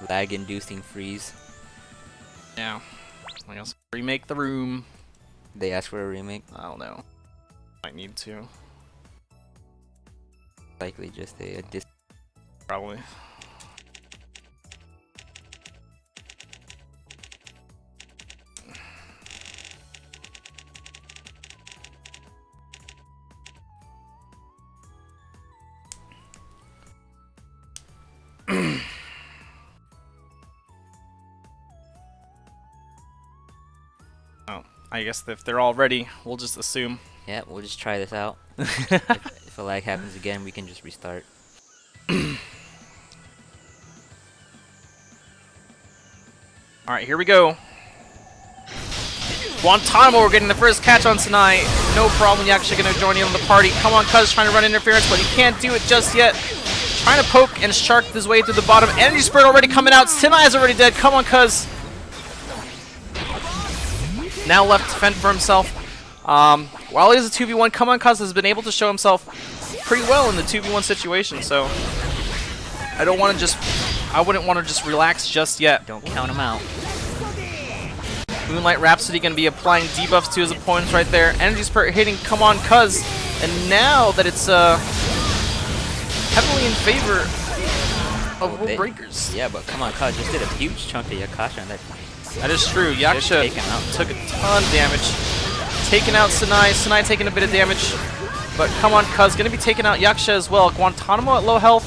lag-inducing freeze. Yeah. I guess remake the room. They asked for a remake. I don't know. Might need to. Likely just a dis. Probably. Oh, I guess if they're all ready, we'll just assume. Yeah, we'll just try this out. If a lag happens again, we can just restart. Alright, Alright, here we go. Guantanamo, we're getting the first catch on Sanai. No problem, Yakusha gonna join in on the party. Come on, Cuz trying to run interference, but he can't do it just yet. Trying to poke and shark his way through the bottom. Energy Spirit already coming out. Sanai is already dead. Come on, Cuz. Now left to fend for himself. While he is a 2v1, Come on, Cuz has been able to show himself pretty well in the 2v1 situation, so I wouldn't want to just relax just yet. Don't count him out. Moonlight Rhapsody going to be applying debuffs to his opponents right there. Energy Spirit hitting Come on, Cuz. And now that it's heavily in favor of World Breakers. Yeah, but Come on, Cuz just did a huge chunk of Yakusha on that. That is true. Yakusha took a ton of damage. Taking out Sanai. Sanai taking a bit of damage. But Come on, Cuz going to be taking out Yakusha as well. Guantanamo at low health.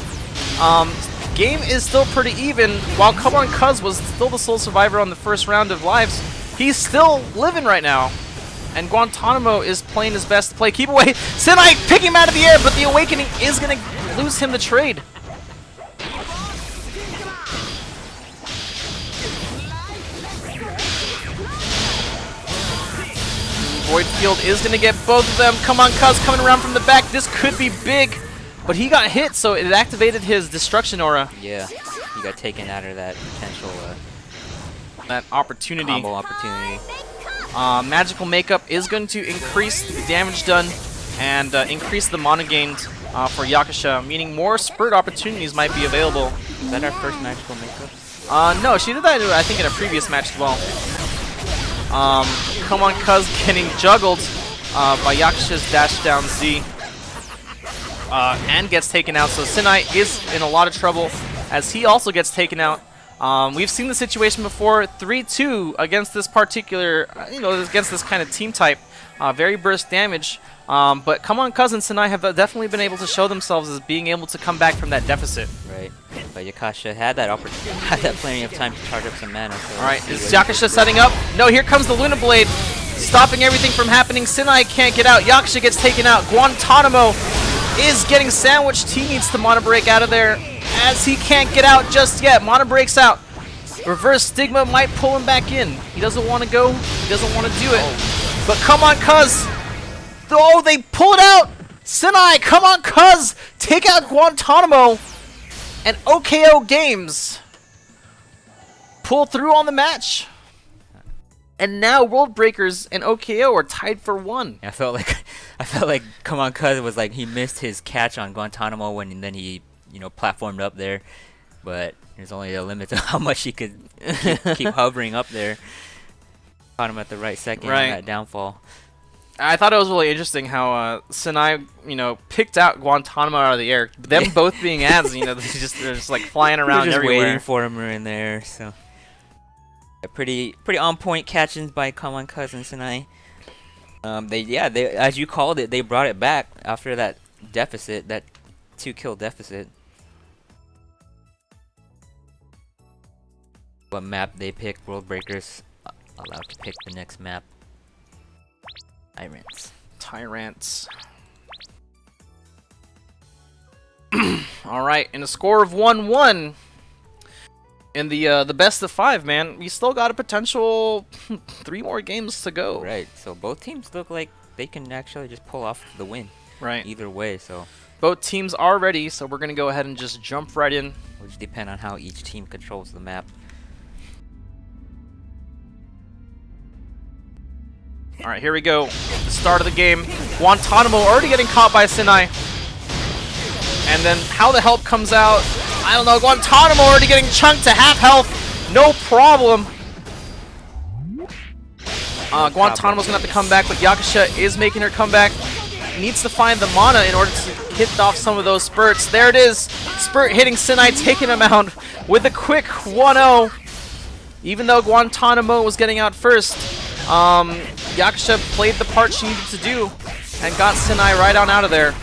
Game is still pretty even. While Come on, Cuz was still the sole survivor on the first round of lives, he's still living right now. And Guantanamo is playing his best to play keep away. Sanai picking him out of the air, but the Awakening is going to lose him the trade. Void Field is going to get both of them. Come on, Cuz coming around from the back. This could be big. But he got hit, so it activated his Destruction Aura. Yeah, he got taken out of that potential that opportunity. Combo opportunity. Magical Makeup is going to increase the damage done and increase the mana gained for Yakusha, meaning more Spurt opportunities might be available. Is that our first Magical Makeup? No, she did that, I think, in a previous match as well. Come on, Cuz getting juggled by Yakusha's dash down Z. And gets taken out, so Sanai is in a lot of trouble as he also gets taken out. We've seen the situation before, 3-2 against this particular, against this kind of team type. Very burst damage, but Come on, Cuz and Sanai have definitely been able to show themselves as being able to come back from that deficit. Right, but Yakusha had that opportunity, had that plenty of time to charge up some mana. So alright, is Yakusha setting up? No, here comes the Luna Blade, stopping everything from happening. Sanai can't get out, Yakusha gets taken out, Guantanamo is getting sandwiched. He needs to mana break out of there as he can't get out just yet. Mana breaks out. Reverse Stigma might pull him back in. He doesn't want to go. He doesn't want to do it. But Come on, Cuz. Oh, they pull it out. Sanai, Come on, Cuz. Take out Guantanamo. And OKO Games pull through on the match. And now World Breakers and OKO are tied for 1. I felt like Come on, Cuz was like he missed his catch on Guantanamo when then he platformed up there, but there's only a limit to how much he could keep hovering up there. Caught him at the right second on that downfall. I thought it was really interesting how Sanai, picked out Guantanamo out of the air. Them both being ads, they're just like flying around just everywhere. Waiting for him in there, so. Pretty on point catchings by Come on, Cuz and Sanai. They as you called it, they brought it back after that deficit, that 2-kill deficit. What map they pick? World Breakers allowed to pick the next map. Tyrants. All right, in a score of 1-1. In the best of 5, man, we still got a potential 3 more games to go. Right, so both teams look like they can actually just pull off the win. Right. Either way, so. Both teams are ready, so we're going to go ahead and just jump right in. It'll just depend on how each team controls the map. All right, here we go. The start of the game. Guantanamo already getting caught by Sanai. And then how the help comes out. I don't know, Guantanamo already getting chunked to half health. No problem. Guantanamo's going to have to come back, but Yakusha is making her comeback. Needs to find the mana in order to hit off some of those spurts. There it is. Spurt hitting Sanai, taking him out with a quick 1-0. Even though Guantanamo was getting out first, Yakusha played the part she needed to do and got Sanai right on out of there.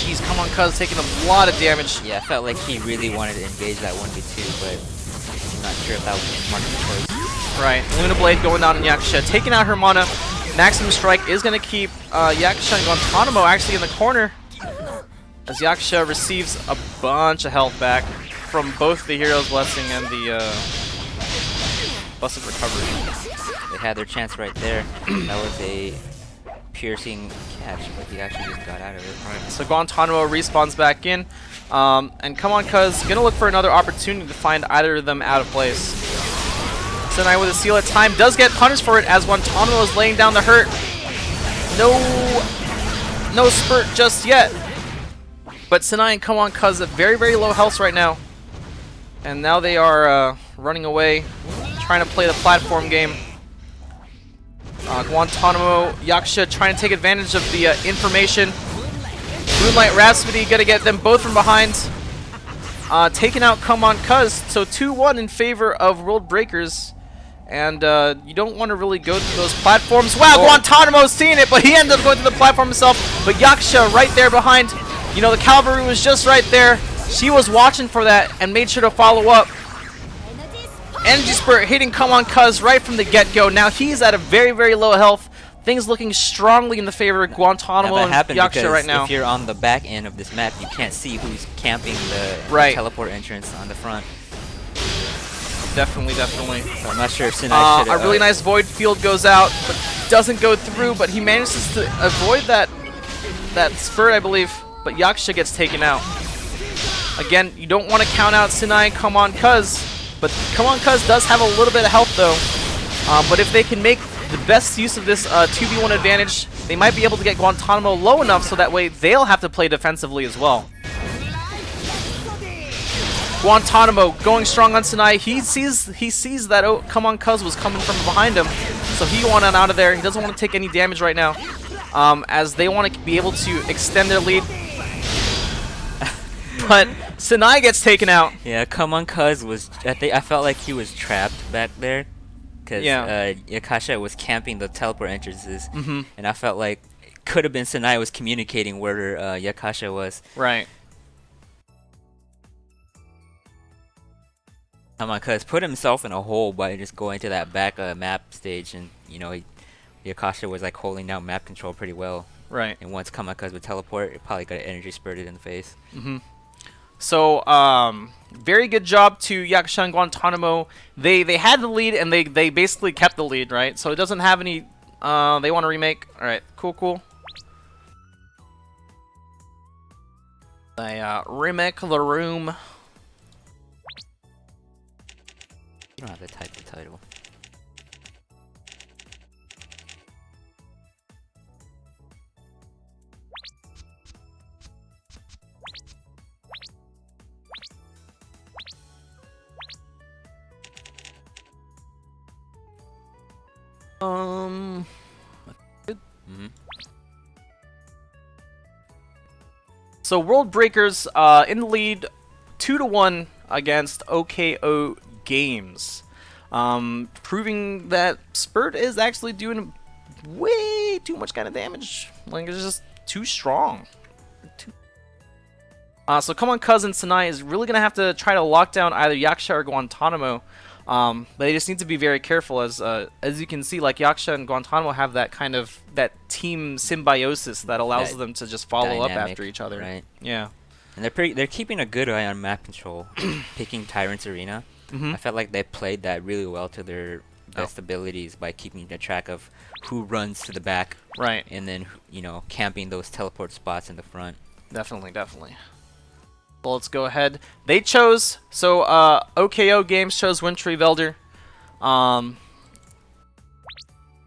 Jeez, Come on, Cuz taking a lot of damage. Yeah, I felt like he really wanted to engage that 1v2, but I'm not sure if that was a smart choice. Right, Luna Blade going down on Yakusha, taking out her mana. Maximum Strike is going to keep Yakusha and Guantanamo actually in the corner, as Yakusha receives a bunch of health back from both the Hero's Blessing and the busted recovery. They had their chance right there. That was a piercing catch, but he actually just got out of it. Right. So Guantanamo respawns back in. And come on, cuz gonna look for another opportunity to find either of them out of place. Senai with a seal at time does get punished for it as Guantanamo is laying down the hurt. No spurt just yet. But Senai and Come on, cuz at very, very low health right now. And now they are running away, trying to play the platform game. Guantanamo, Yaksha trying to take advantage of the information. Moonlight Rhapsody gonna get them both from behind. Taking out Come On Cuz. So 2-1 in favor of World Breakers. And you don't want to really go through those platforms. Wow, Guantanamo's seeing it, but he ended up going through the platform himself. But Yaksha right there behind. You know, the cavalry was just right there. She was watching for that and made sure to follow up. Energy Spurt hitting Come On Cuz right from the get-go. Now he's at a very, very low health. Things looking strongly in the favor of Guantanamo and Yaksha right now. If you're on the back end of this map, you can't see who's camping the teleport entrance on the front. Definitely. So I'm not sure if Sinai should a really nice void field goes out, but doesn't go through, but he manages to avoid that spurt, I believe. But Yaksha gets taken out. Again, you don't want to count out Sinai Come On Cuz. But Come On Cuz does have a little bit of health though. But if they can make the best use of this 2v1 advantage, they might be able to get Guantanamo low enough so that way they'll have to play defensively as well. Guantanamo going strong on Sinai. He sees that Come On Cuz was coming from behind him. So he wanted out of there. He doesn't want to take any damage right now. As they want to be able to extend their lead. But Sinai gets taken out. Yeah, Come On Cuz was. I felt like he was trapped back there, because Yakasha was camping the teleport entrances, and I felt like it could have been Sinai was communicating where Yakasha was. Right. Come On Cuz put himself in a hole by just going to that back map stage, and you know Yakasha was like holding down map control pretty well. Right. And once Come On Cuz would teleport, it probably got energy spurted in the face. So, very good job to Yaksha and Guantanamo. They had the lead, and they basically kept the lead, right? So it doesn't have any, they want to remake. Alright, cool. They, remake the room. You don't have to type the title. So World Breakers in the lead 2-1 against OKO Games. Proving that Spurt is actually doing way too much kind of damage. Like, it's just too strong. So Come On Cuz and Sinai is really going to have to try to lock down either Yaksha or Guantanamo. But they just need to be very careful, as you can see, like Yaksha and Guantanamo have that kind of team symbiosis that allows them to just follow up after each other. Right. Yeah. And they're keeping a good eye on map control, picking Tyrant's Arena. I felt like they played that really well to their best abilities by keeping a track of who runs to the back, right, and then camping those teleport spots in the front. Definitely. Well, let's go ahead. They chose, so OKO Games chose Wintry Velder.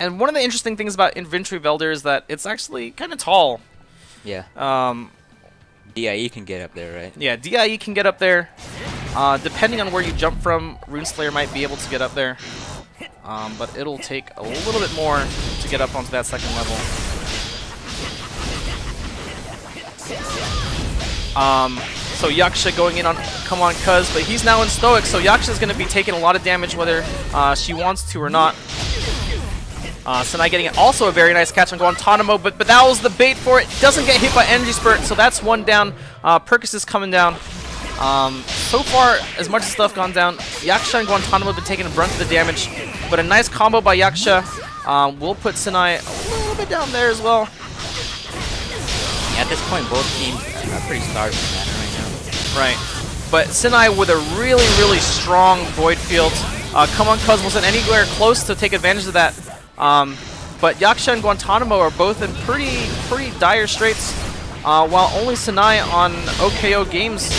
And one of the interesting things about Wintry Velder is that it's actually kind of tall. Yeah. DIE can get up there, right? Yeah, DIE can get up there. Depending on where you jump from, Runeslayer might be able to get up there. But it'll take a little bit more to get up onto that second level. So Yaksha going in on Come On Cuz, but he's now in Stoic, so Yaksha's going to be taking a lot of damage whether she wants to or not. Sinai getting also a very nice catch on Guantanamo, but that was the bait for it. Doesn't get hit by Energy Spurt, so that's one down. Perkus is coming down. So far, as much as stuff gone down, Yaksha and Guantanamo have been taking a brunt of the damage, but a nice combo by Yaksha will put Sinai a little bit down there as well. Yeah, at this point, both teams are pretty starved for mana right now. Right. But Sinai with a really, really strong Void Field. Come On Cuz wasn't anywhere close to take advantage of that. But Yakusha and Guantanamo are both in pretty dire straits, while only Sanai on OKO Games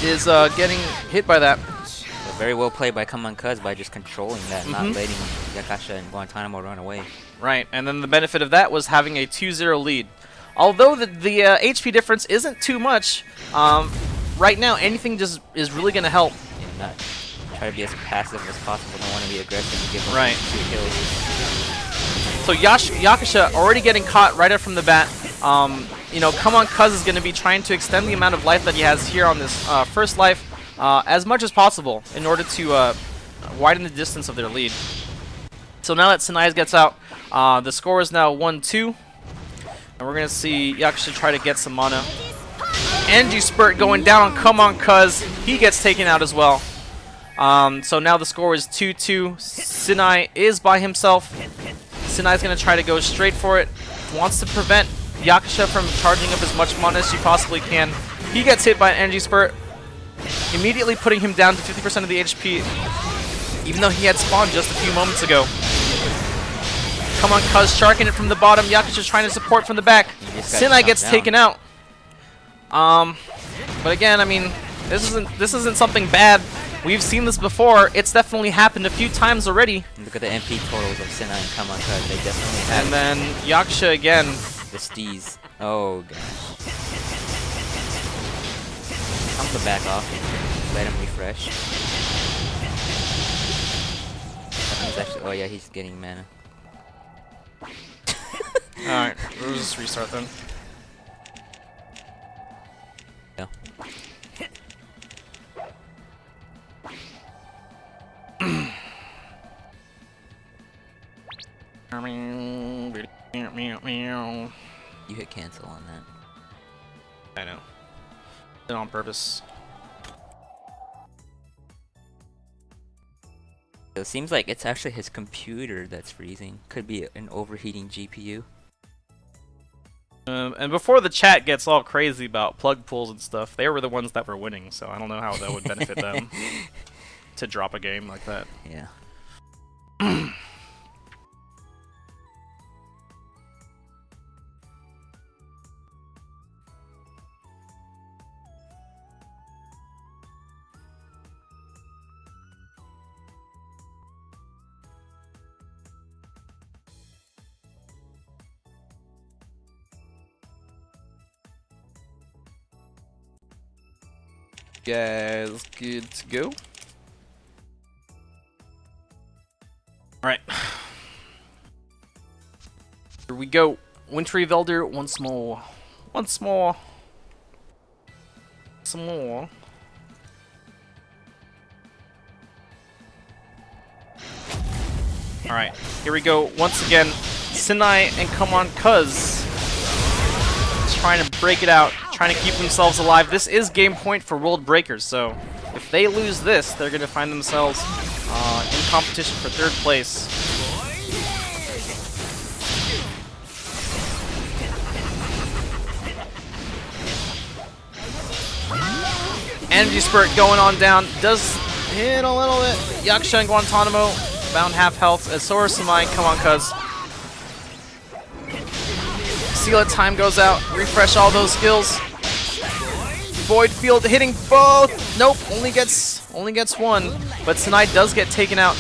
is getting hit by that. So very well played by Come On Cuz by just controlling that, not letting Yakusha and Guantanamo run away. Right, and then the benefit of that was having a 2-0 lead. Although the HP difference isn't too much, right now anything just is really going to help. Yeah, try to be as passive as possible. Don't want to be aggressive and give them 2 kills. So Yakusha already getting caught right up from the bat. You know, Come On Cuz is going to be trying to extend the amount of life that he has here on this first life as much as possible in order to widen the distance of their lead. So now that Sanai gets out, the score is now 1-2. And we're going to see Yakusha try to get some mana. Energy Spurt going down on Come On Cuz. He gets taken out as well. So now the score is 2-2. Sanai is by himself. Sanai's going to try to go straight for it. Wants to prevent Yakusha from charging up as much mana as she possibly can. He gets hit by an Energy Spurt, immediately putting him down to 50% of the HP, even though he had spawned just a few moments ago. Come On Cuz sharking it from the bottom. Yakusha's trying to support from the back. Sanai gets taken out. But again, I mean, this isn't something bad. We've seen this before. It's definitely happened a few times already. Look at the MP totals of Sanai and Come On Cuz. They definitely have. And then Yakusha again. The steez. Oh gosh. I'm gonna back off. Let him refresh. He's actually. Oh yeah, he's getting mana. Alright, we'll just restart then. Yeah. You hit cancel on that. I know. Did it on purpose. So it seems like it's actually his computer that's freezing. Could be an overheating GPU. And before the chat gets all crazy about plug pulls and stuff, they were the ones that were winning, so I don't know how that would benefit them to drop a game like that. Yeah. Guys, good to go. Alright. Here we go. Wintry Velder once more. Once more. Some more. Alright, here we go. Once again, Sanai and Come On Cuz trying to break it out, trying to keep themselves alive. This is game point for World Breakers, so if they lose this, they're going to find themselves in competition for 3rd place. Energy Spurt going on down, does hit a little bit. Yakusha and Guantanamo bound half health, as so are Sanai. Come On Cuz. Seal it, time goes out. Refresh all those skills. Void Field hitting both. Nope, only gets one. But Sanai does get taken out.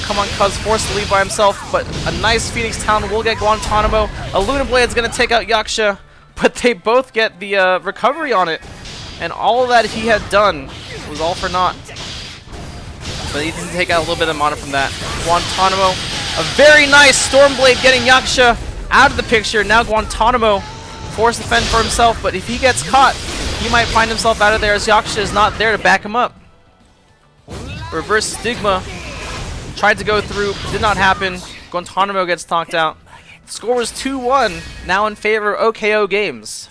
Come On Cuz forced to leave by himself, but a nice Phoenix Town will get Guantanamo. A Luna Blade's gonna take out Yakusha, but they both get the recovery on it. And all that he had done was all for naught. But he didn't take out a little bit of mana from that. Guantanamo, a very nice Stormblade getting Yakusha out of the picture. Now Guantanamo forced to fend for himself, but if he gets caught, he might find himself out of there as Yakusha is not there to back him up. Reverse Stigma tried to go through, did not happen. Guantanamo gets knocked out. The score is 2-1, now in favor of OKO Games.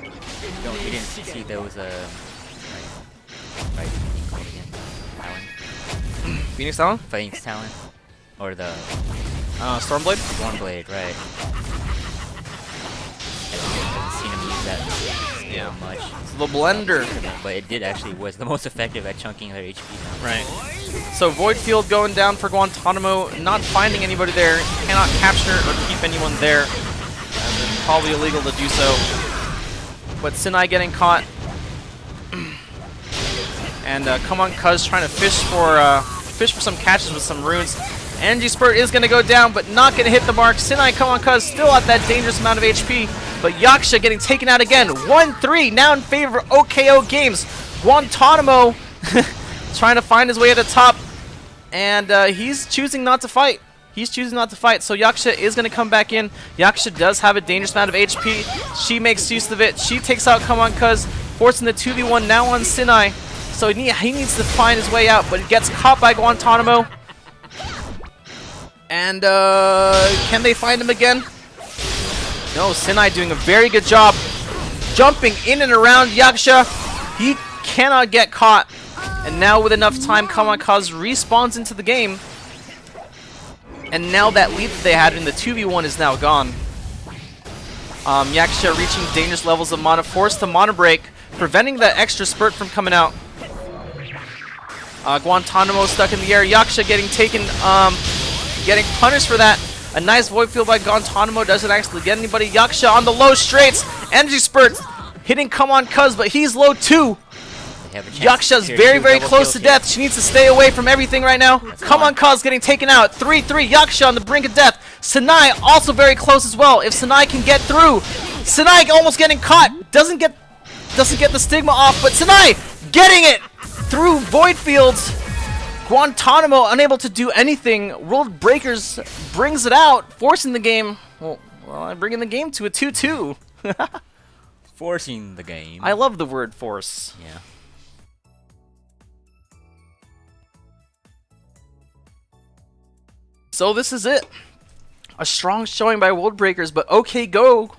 You didn't see there was a Phoenix Talon? Phoenix Talon? Or the Stormblade? Stormblade, right. I haven't seen him use that Yeah. much. It's the blender. But it did actually was the most effective at chunking their HP down. Right. So Void Field going down for Guantanamo, not finding anybody there, cannot capture or keep anyone there. And it's probably illegal to do so. But Sinai getting caught. And come on, Cuz trying to fish for some catches with some runes. Energy Spurt is going to go down, but not going to hit the mark. Sinai, come on, Cuz still at that dangerous amount of HP. But Yaksha getting taken out again. 1-3 now in favor of OKO Games. Guantanamo trying to find his way at the top. And he's choosing not to fight. He's choosing not to fight. So Yaksha is going to come back in. Yaksha does have a dangerous amount of HP. She makes use of it. She takes out Come On Cuz, forcing the 2v1 now on Sinai. So he needs to find his way out, but he gets caught by Guantanamo. And can they find him again? No, Sinai doing a very good job jumping in and around Yaksha. He cannot get caught. And now with enough time, Come On Cuz respawns into the game. And now that lead that they had in the 2v1 is now gone. Yaksha reaching dangerous levels of mana, forced to mana break, preventing the extra spurt from coming out. Guantanamo stuck in the air. Yaksha getting taken, getting punished for that. A nice void field by Guantanamo doesn't actually get anybody. Yaksha on the low straights. Energy spurt hitting Come On Cuz, but he's low too. Yaksha's very, very close to death. She needs to stay away from everything right now. Come On Cuz getting taken out. 3-3. Yaksha on the brink of death. Sinai also very close as well. If Sinai can get through. Sinai almost getting caught. Doesn't get the stigma off, but Sinai getting it through void fields. Guantanamo unable to do anything. World Breakers brings it out, forcing the game. Well, bringing the game to a 2-2. Forcing the game. I love the word force. Yeah. So this is it. A strong showing by World Breakers, but OK Go.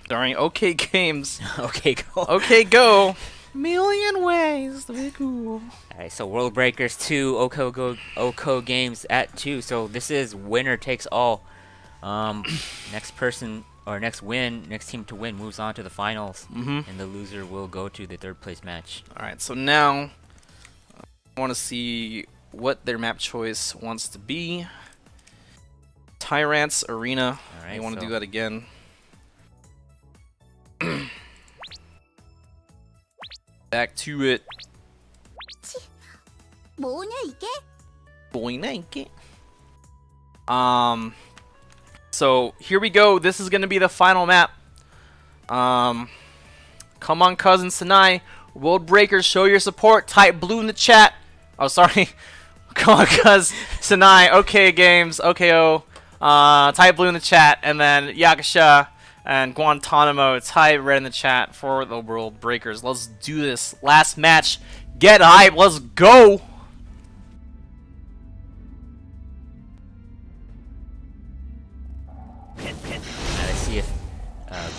Sorry, OK Games. Okay, go. OK Go. Million ways to be cool. Alright, so World Breakers 2, OKO Games at 2. So this is winner takes all. Next person or next team to win moves on to the finals, and the loser will go to the third place match. All right, so now I want to see what their map choice wants to be. Tyrant's Arena. All right, you want to so do that again? Back to it. So here we go. This is gonna be the final map. Come on, cousin Sinai. World Breakers, show your support. Type blue in the chat. Oh, sorry. Come on, cuz Sinai. OK Games. OKO. Type blue in the chat, and then Yaksha and Guantanamo. Type red in the chat for the World Breakers. Let's do this. Last match. Get hype. Let's go. Let's see if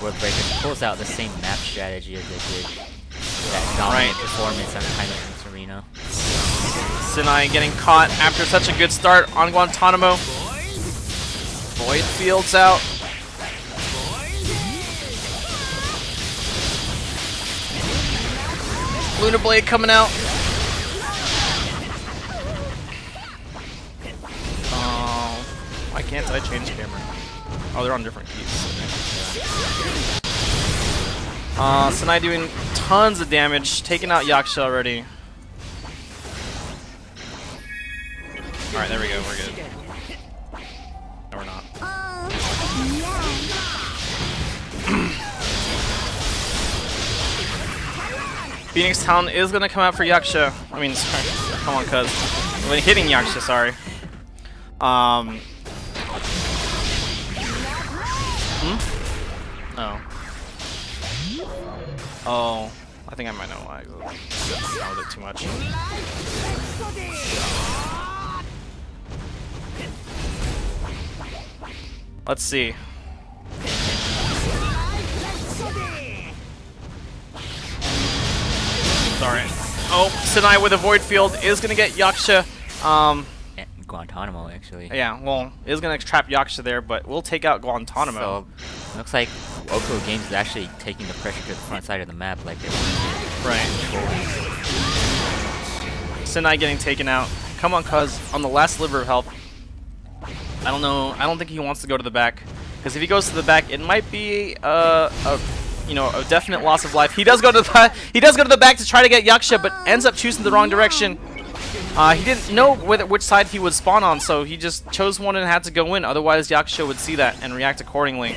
World Breakers pulls out the same map strategy as they did that dominant performance on Tyrant's Arena. Sinai getting caught after such a good start on Guantanamo. Void Fields out. Lunar Blade coming out. Why can't I change camera? Oh, they're on different keys. Sinai doing tons of damage, taking out Yaksha already. Alright, there we go, we're good. No, we're not. Phoenix Town is gonna come out for Yaksha. I mean, sorry. Come on, cuz. When hitting Yaksha, sorry. Oh. Oh. I think I might know why. That was it too much. Let's see. Sorry. Oh, Sinai with a Void Field is gonna get Yaksha. Guantanamo actually. Yeah, well, is gonna trap Yaksha there, but we'll take out Guantanamo. So looks like Oko Games is actually taking the pressure to the front side of the map, like they want Right. Sinai getting taken out. Come on, cuz on the last sliver of health. I don't know. I don't think he wants to go to the back, because if he goes to the back, it might be a definite loss of life. He does go to the back to try to get Yaksha, but ends up choosing the wrong direction. He didn't know which side he would spawn on, so he just chose one and had to go in. Otherwise, Yaksha would see that and react accordingly.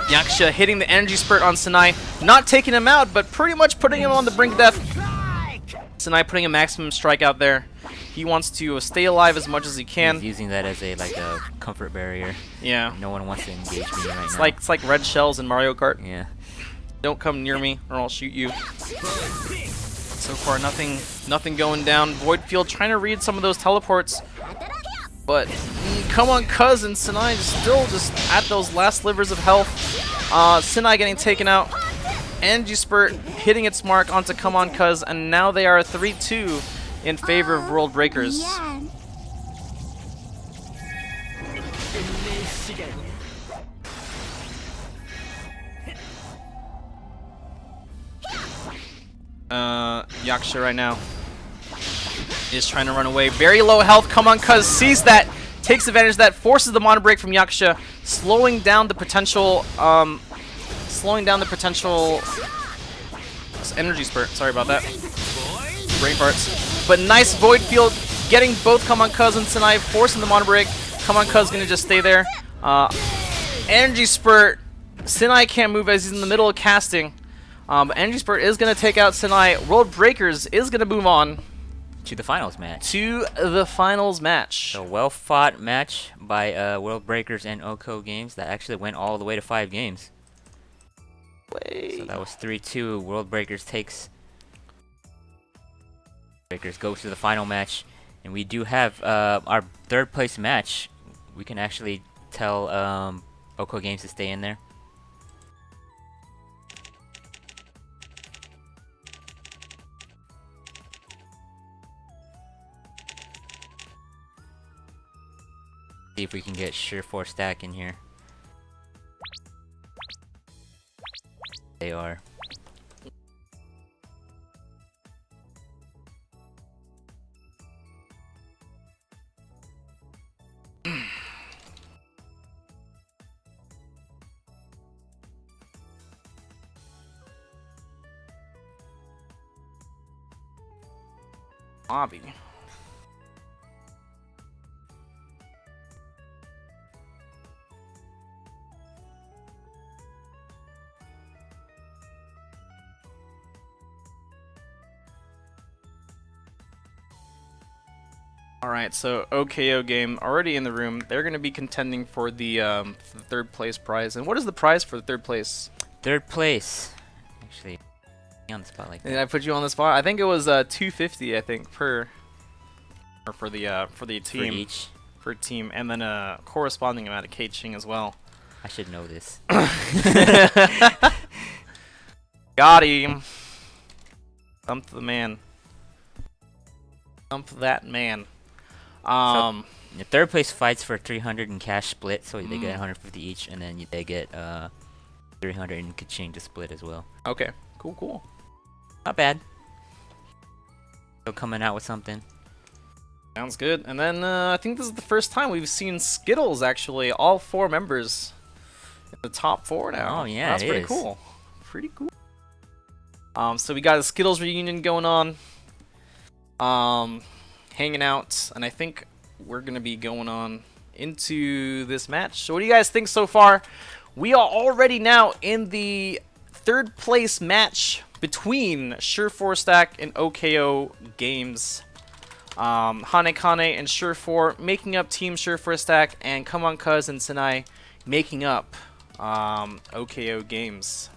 Yaksha hitting the energy spurt on Sinai, not taking him out, but pretty much putting him on the brink of death. Sinai putting a maximum strike out there. He wants to stay alive as much as he can. He's using that as a comfort barrier. Yeah. No one wants to engage me right now. It's like red shells in Mario Kart. Yeah. Don't come near me or I'll shoot you. So far, nothing going down. Void Field trying to read some of those teleports, but come on, cuz, and Sinai still just at those last slivers of health. Sinai getting taken out. Energy Spurt hitting its mark onto Come On Cuz, and now they are 3-2 in favor of World Breakers. Yaksha right now is trying to run away. Very low health. Come On Cuz sees that, takes advantage of that, forces the mono break from Yaksha, slowing down the potential energy spurt. Sorry about that. Brain parts. But nice Void Field getting both Come On Cuz and Sinai, forcing the mono break. Come On Cuz gonna just stay there. Energy spurt. Sinai can't move as he's in the middle of casting. But Energy Spurt is going to take out Sinai. World Breakers is going to move on to the finals match. So well-fought match by World Breakers and Oko Games that actually went all the way to 5 games. So that was 3-2. World Breakers goes to the final match, and we do have our 3rd place match. We can actually tell Oko Games to stay in there. See if we can get Sure4 Stack in here. They are. Bobby. Alright, so OKO game already in the room. They're going to be contending for the 3rd place prize. And what is the prize for the 3rd place? 3rd place. Actually, on the spot like that. Did I put you on the spot? I think it was $250. I think for the team. For each. For team, and then a corresponding amount of K-Ching as well. I should know this. Got him. Thump the man. Thump that man. So, the 3rd place fights for 300 in cash split, so they get 150 each, and then they get 300 in Kaching to split as well. Okay, cool. Not bad. Still coming out with something. Sounds good. And then I think this is the first time we've seen Skittles actually, all 4 members in the top 4 now. Oh yeah, that's pretty cool. Pretty cool. So we got a Skittles reunion going on. Hanging out, and I think we're gonna be going on into this match. So what do you guys think so far? We are already now in the 3rd place match between Sure4 Stack and OKO Games. Hanekane and Sure4 making up Team Sure4 Stack, and Come On Cuz and Sinai making up OKO Games.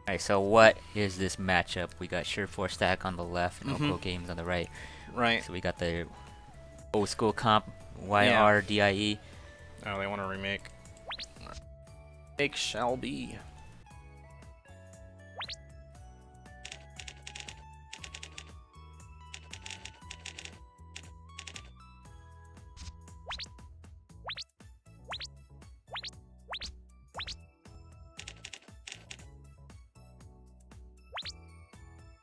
Alright, so what is this matchup? We got Sure4 Stack on the left and Oko Games on the right. Right. So we got the old school comp, YRDIE. Oh, they want to remake. It shall be.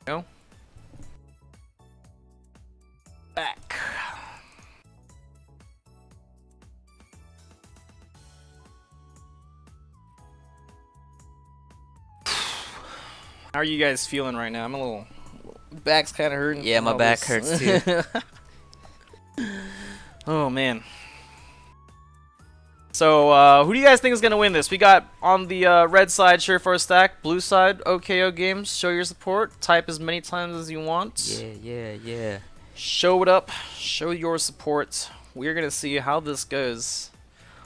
Go. Back. How are you guys feeling right now? I'm a little back's kind of hurting. Yeah, my back hurts too. Oh man. So who do you guys think is gonna win this? We got on the red side Surefour Stack, blue side OKO Games. Show your support. Type as many times as you want. Yeah. Show it up. Show your support. We're gonna see how this goes.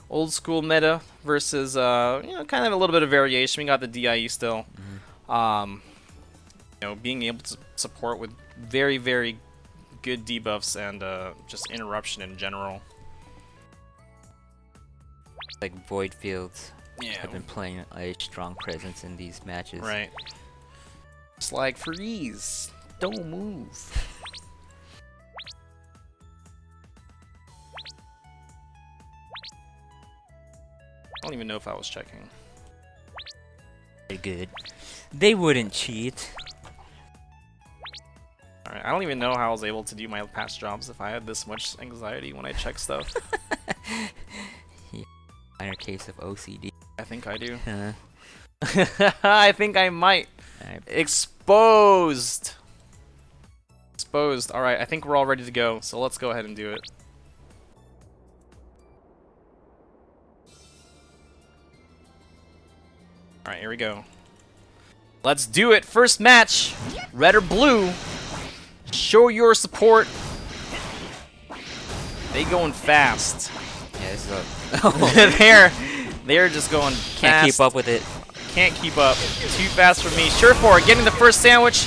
Old school meta versus kind of a little bit of variation. We got the DIE still. Being able to support with very, very good debuffs and just interruption in general. Like Void Fields Yeah. have been playing a strong presence in these matches. Right. It's like freeze. Don't move. I don't even know if I was checking. Very good. They wouldn't cheat. Alright, I don't even know how I was able to do my past jobs if I had this much anxiety when I check stuff. Yeah. Minor case of OCD. I think I do. Huh? I think I might. Alright. Exposed. Exposed. Alright, I think we're all ready to go, so let's go ahead and do it. Alright, here we go. Let's do it. First match. Red or blue. Show your support. They going fast. Yeah, this is they're just going can't fast. keep up with it. Can't keep up. Too fast for me. Surefour getting the first sandwich.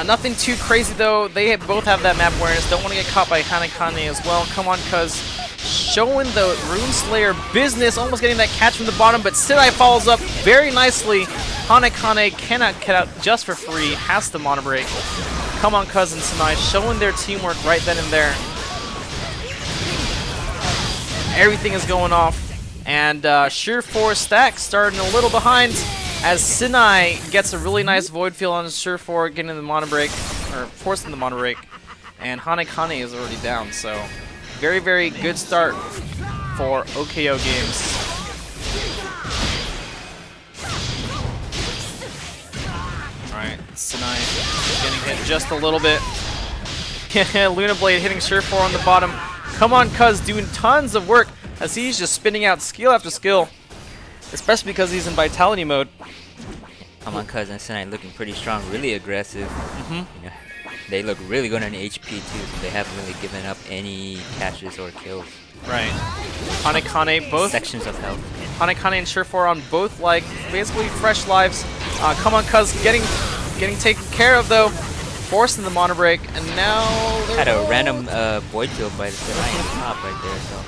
Nothing too crazy though. They both have that map awareness. Don't want to get caught by Hanekane as well. Come on, cuz. Showing the Runeslayer business. Almost getting that catch from the bottom, but Sidai follows up very nicely. Hanekane cannot get out just for free. Has to mono break. Come on, Cousin Sinai. Showing their teamwork right then and there. Everything is going off. And Surefour Stack starting a little behind as Sinai gets a really nice Void Field on Surefour, getting the mono break, or forcing the mono break. And Hanekane is already down, so very, very good start for OKO Games. Alright, Sinai getting hit just a little bit. Luna Blade hitting Surefour on the bottom. Come on, cuz, doing tons of work as he's just spinning out skill after skill. Especially because he's in Vitality mode. Come on, Cousin Sinai looking pretty strong, really aggressive. Mm-hmm. You know, they look really good on HP too, so they haven't really given up any catches or kills. Right. Hanekane both. Sections of health. Hanekane and Surefour on both like basically fresh lives. Come on, cuz, getting taken care of though. Forcing the mono break, and now Had a random Void Field by the Sinai on top right there, so.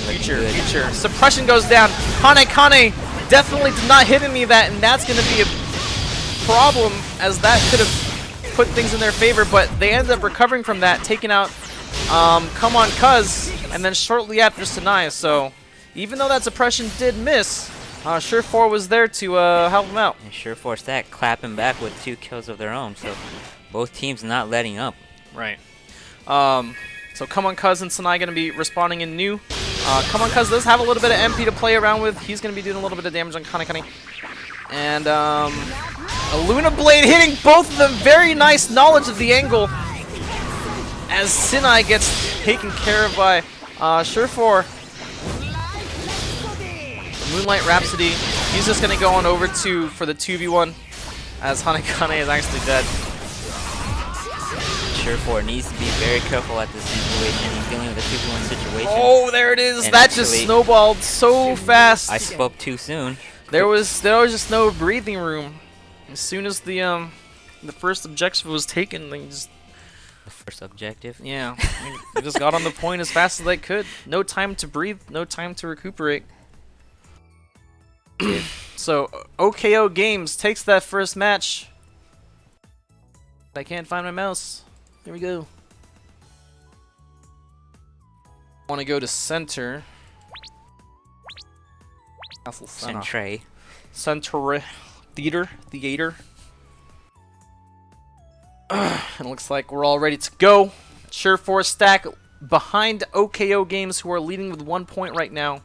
Future. Suppression goes down. Hanekane definitely did not hit any of that, and that's going to be a problem as that could have put things in their favor, but they ended up recovering from that, taking out Come On Cuz, and then shortly after Sinai. So even though that suppression did miss, Surefour was there to help him out. And Surefour Stack clapping back with 2 kills of their own, so both teams not letting up. Right. So Come On Cuz and Sinai going to be responding in new. Come On Cuz does have a little bit of MP to play around with. He's going to be doing a little bit of damage on Hanekane. And a Luna Blade hitting both of them. Very nice knowledge of the angle. As Sinai gets taken care of by Surefour. Moonlight Rhapsody. He's just going to go on over for the 2v1 as Hanekane is actually dead. Surefour needs to be very careful at this situation. He's dealing with a 2v1 situation. Oh, there it is. And That just snowballed so fast. I spoke too soon. There was just no breathing room. As soon as the first objective was taken, they just The first objective. yeah, they just got on the point as fast as they could. No time to breathe, no time to recuperate. If So OKO Games takes that first match. I can't find my mouse. Here we go. Want to go to center. Centre. Center theater. And it looks like we're all ready to go. Sure 4 stack behind OKO Games, who are leading with 1 point right now.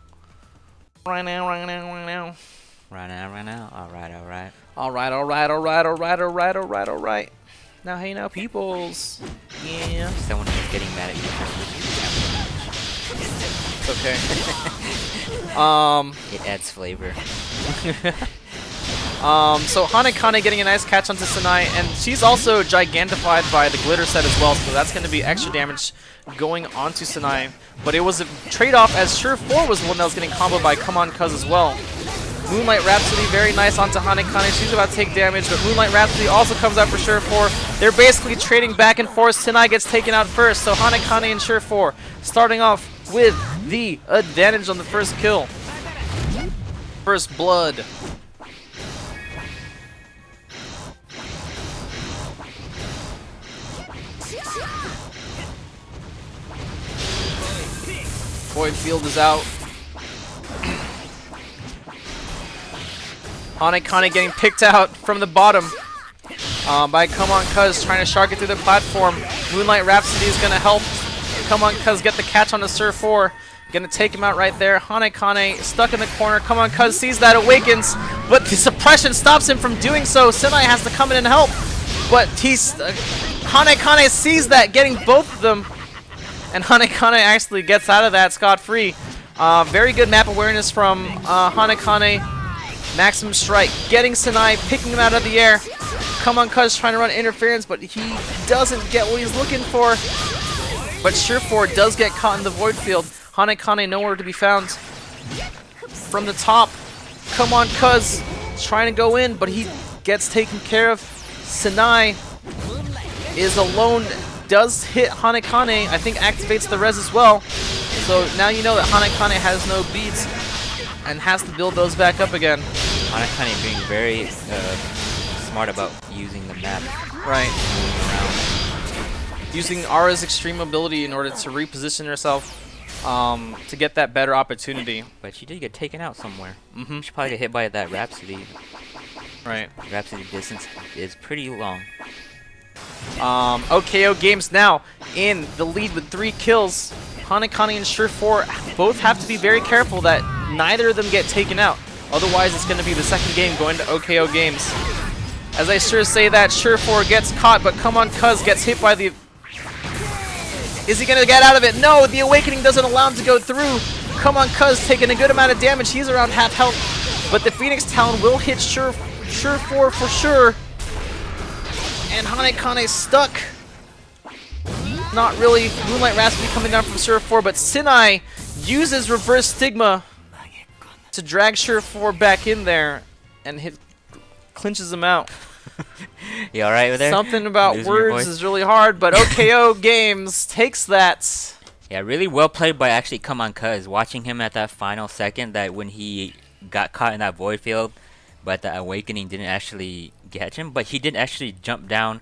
Right now. Right now. Alright. Alright. Now, hey, now, peoples. Yeah. Someone is getting mad at you. It's okay. It adds flavor. So Hanekane getting a nice catch onto Sanai, and she's also gigantified by the glitter set as well, so that's going to be extra damage going onto Sanai. But it was a trade-off, as Sure 4 was the one that was getting comboed by Come On Cuz as well. Moonlight Rhapsody very nice onto Hanekane. She's about to take damage, but Moonlight Rhapsody also comes out for Sure 4. They're basically trading back and forth. Sanai gets taken out first, so Hanekane and Sure 4 starting off with the advantage on the first kill. First blood. Void Field is out. Hanekane getting picked out from the bottom by Come On Cuz, trying to shark it through the platform. Moonlight Rhapsody is going to help Come On Cuz get the catch on the Sir 4. Going to take him out right there. Hanekane stuck in the corner. Come On Cuz sees that, awakens, but the suppression stops him from doing so. Sinai has to come in and help, but Hanekane sees that, getting both of them, and Hanekane actually gets out of that scot-free. Very good map awareness from Hanekane. Maximum Strike, getting Sanai, picking him out of the air. Come On Cuz trying to run interference, but he doesn't get what he's looking for. But Sure 4 does get caught in the Void Field. Hanekane nowhere to be found. From the top, Come On Cuz trying to go in, but he gets taken care of. Sanai is alone, does hit Hanekane, I think activates the res as well. So now you know that Hanekane has no beats and has to build those back up again. Hanekane being very smart about using the map. Right. Using Ara's extreme mobility in order to reposition herself to get that better opportunity. But she did get taken out somewhere. Mm-hmm. She probably got hit by that Rhapsody. Right. Rhapsody distance is pretty long. OKO Games now in the lead with 3 kills. Hanekane and Sure 4 both have to be very careful that neither of them get taken out. Otherwise, it's going to be the second game going to OKO Games. As I sure say that, Sure 4 gets caught, but Come On Cuz gets hit by the... Is he going to get out of it? No, the Awakening doesn't allow him to go through. Come On Cuz taking a good amount of damage. He's around half health. But the Phoenix Talon will hit Sure 4 for sure. And Hanekane stuck. Not really. Moonlight Rhapsody coming down from Sure 4, but Sinai uses Reverse Stigma to drag Sure 4 back in there and clinches him out. You alright with there? Something about words is really hard, but OKO Games takes that. Yeah, really well played by actually Come On Cuz. Watching him at that final second, that when he got caught in that void field, but the Awakening didn't actually catch him, but he did actually jump down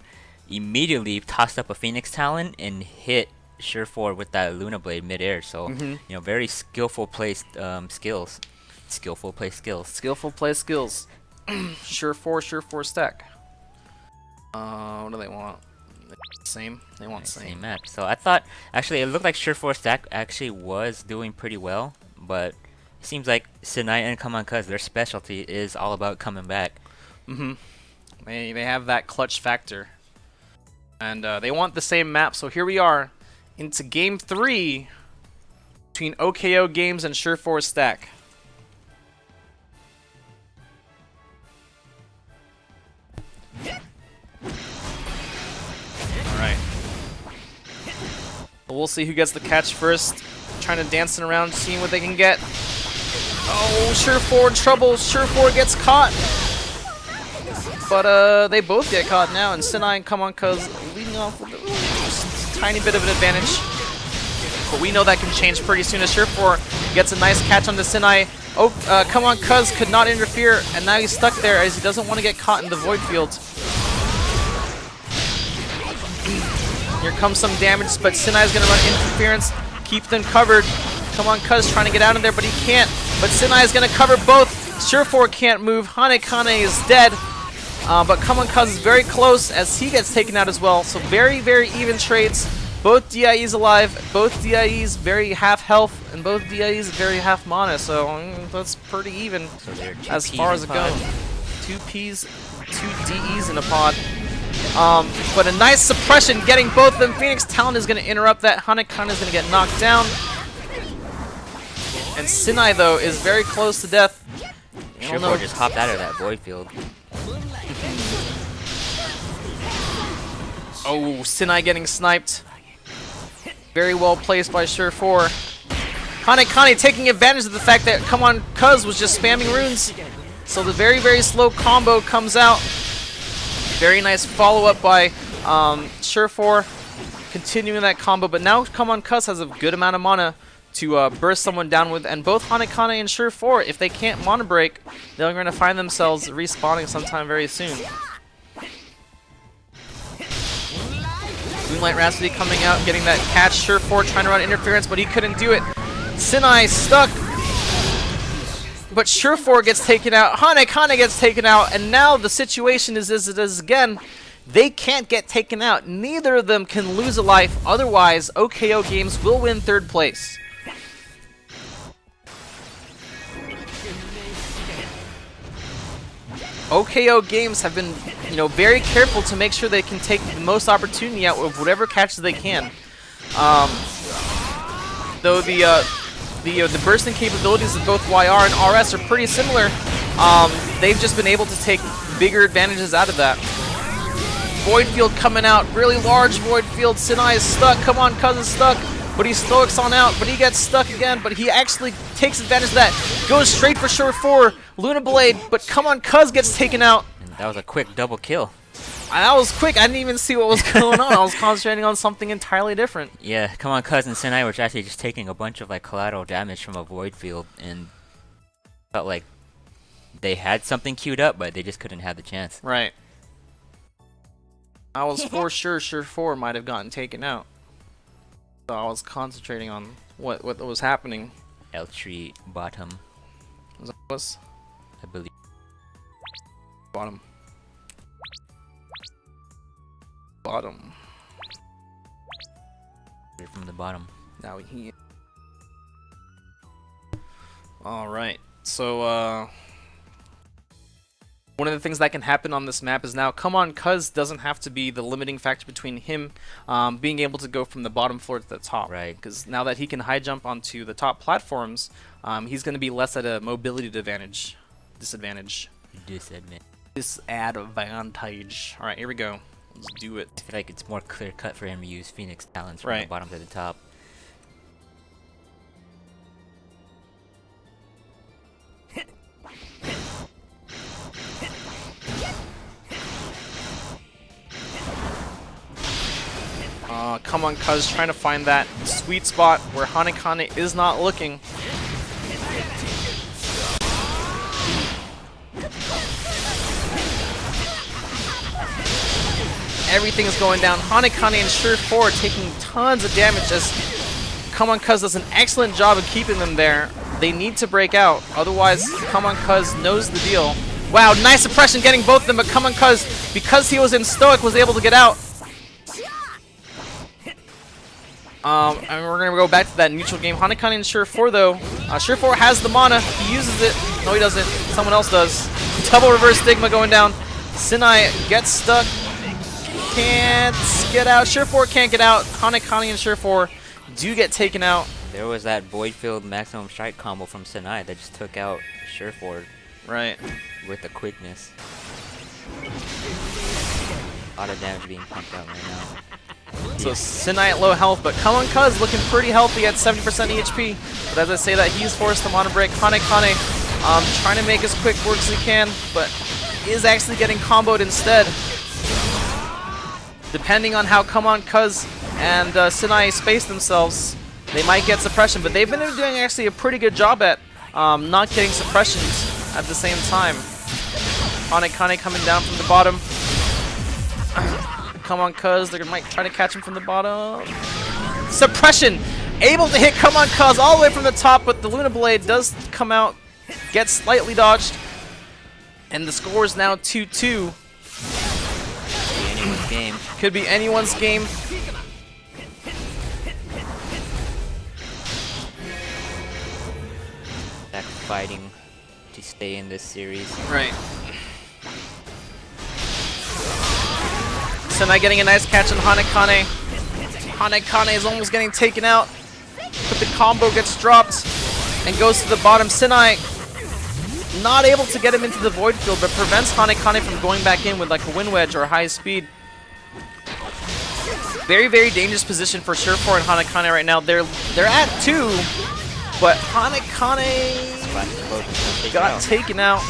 immediately, tossed up a Phoenix Talon, and hit Sure 4 with that Luna Blade midair. So, you know, very skillful placed skills. Skillful play skills. Skillful play skills. Sure 4 stack. What do they want? Same? They want same. Map. So I thought, actually, it looked like Sure 4 stack actually was doing pretty well, but it seems like Sinai and Come On Cuz, their specialty is all about coming back. Mm-hmm. They have that clutch factor. And they want the same map, so here we are into Game 3 between OKO Games and Sure 4 stack. Alright. Well, we'll see who gets the catch first. Trying to dance it around, seeing what they can get. Oh, Sure 4 in trouble. Sure 4 gets caught. But they both get caught now, and Sinai and Come On Cuz leading off with a tiny bit of an advantage. But we know that can change pretty soon as Sure 4 gets a nice catch onto Sinai. Oh, come on, Cuz could not interfere, and now he's stuck there as he doesn't want to get caught in the void field. Here comes some damage, but Sinai's going to run interference, keep them covered. Come on, Cuz trying to get out of there, but he can't. But Sinai is going to cover both. Surefour can't move. Hanekane is dead. But Come on, Cuz is very close as he gets taken out as well. So very, very even trades. Both DIEs alive, both DIEs very half health, and both DIEs very half mana. So that's pretty even as far as it goes. 2 Ps, 2 DEs in a pod. But a nice suppression getting both of them. Phoenix Talon is going to interrupt that. Hanekane is going to get knocked down. And Sinai, though, is very close to death. Surefour just hopped out of that void field. Oh, Sinai getting sniped. Very well placed by Surefour. Hanekane taking advantage of the fact that Come on, Cuz was just spamming runes. So the very, very slow combo comes out. Very nice follow-up by Surefour, continuing that combo. But now Come on, Cuz has a good amount of mana to burst someone down with. And both Hanekane and Surefour, if they can't mana break, they're going to find themselves respawning sometime very soon. Moonlight Rhapsody coming out, getting that catch. Surefour trying to run interference, but he couldn't do it. Sinai stuck. But Surefour gets taken out. Hanekane gets taken out. And now the situation is as it is again. They can't get taken out. Neither of them can lose a life. Otherwise, OKO Games will win 3rd place. OKO Games have been, very careful to make sure they can take the most opportunity out of whatever catches they can. Though the bursting capabilities of both YR and RS are pretty similar, they've just been able to take bigger advantages out of that. Void field coming out, really large void field. Sinai is stuck. Come on, Cuz is stuck. But he stoics on out, but he gets stuck again, but he actually takes advantage of that. Goes straight for Surefour, Luna Blade, but Come on, Cuz gets taken out. And that was a quick double kill. That was quick. I didn't even see what was going on. I was concentrating on something entirely different. Yeah, Come on, Cuz and Sinai were actually just taking a bunch of collateral damage from a void field, and felt like they had something queued up, but they just couldn't have the chance. Right. I was for sure Surefour might have gotten taken out. So I was concentrating on what was happening. L3 bottom, Was I believe. bottom. Bottom. From the bottom. Now he. All right. So one of the things that can happen on this map is now Come on, Cuz doesn't have to be the limiting factor between him being able to go from the bottom floor to the top. Right. Because now that he can high jump onto the top platforms, he's going to be less at a mobility disadvantage. Disadvantage. All right, here we go. Let's do it. I feel like it's more clear cut for him to use Phoenix Talons from Right. the bottom to the top. Come on, Cuz trying to find that sweet spot where Hanekane is not looking. Everything is going down. Hanekane and Surefour taking tons of damage as Come on, Cuz does an excellent job of keeping them there. They need to break out, otherwise Come on, Cuz knows the deal. Wow, nice suppression getting both of them, but Come on, Cuz, because he was in Stoic, was able to get out. And we're gonna go back to that neutral game. Hanekane and Surefour, though. Surefour has the mana. He uses it. No, he doesn't. Someone else does. Double reverse stigma going down. Sinai gets stuck. Can't get out. Surefour can't get out. Hanekane and Surefour do get taken out. There was that void field maximum strike combo from Sinai that just took out Surefour. Right. With the quickness. A lot of damage being pumped out right now. So Sinai at low health, but Come on, Cuz looking pretty healthy at 70% EHP. But as I say that, he's forced to mana break. Hanekane trying to make as quick work as he can, but is actually getting comboed instead. Depending on how Come on, Cuz and Sinai space themselves, they might get suppression, but they've been doing actually a pretty good job at not getting suppressions at the same time. Hanekane coming down from the bottom. Come on, Cuz. They might try to catch him from the bottom. Suppression! Able to hit Come on, Cuz all the way from the top, but the Luna Blade does come out, gets slightly dodged. And the score is now 2-2. Anyone's game. Could be anyone's game. Back fighting to stay in this series. Right. Senai getting a nice catch on Hanekane. Hanekane is almost getting taken out, but the combo gets dropped and goes to the bottom. Senai not able to get him into the void field, but prevents Hanekane from going back in with like a wind wedge or high speed. Very, very dangerous position for Surefour and Hanekane right now. They're at 2, but Hanekane got taken out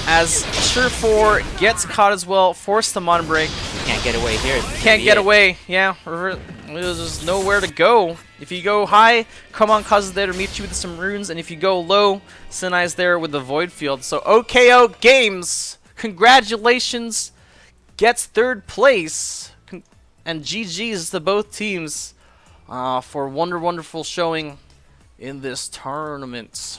as Surefour gets caught as well, forced the Mon break. Can't get away here. Can't get away, yeah. There's just nowhere to go. If you go high, Come on, Cuz is there to meet you with some runes, and if you go low, Senai's there with the void field. So OKO Games, congratulations, gets 3rd place, and GG's to both teams for wonderful showing in this tournament.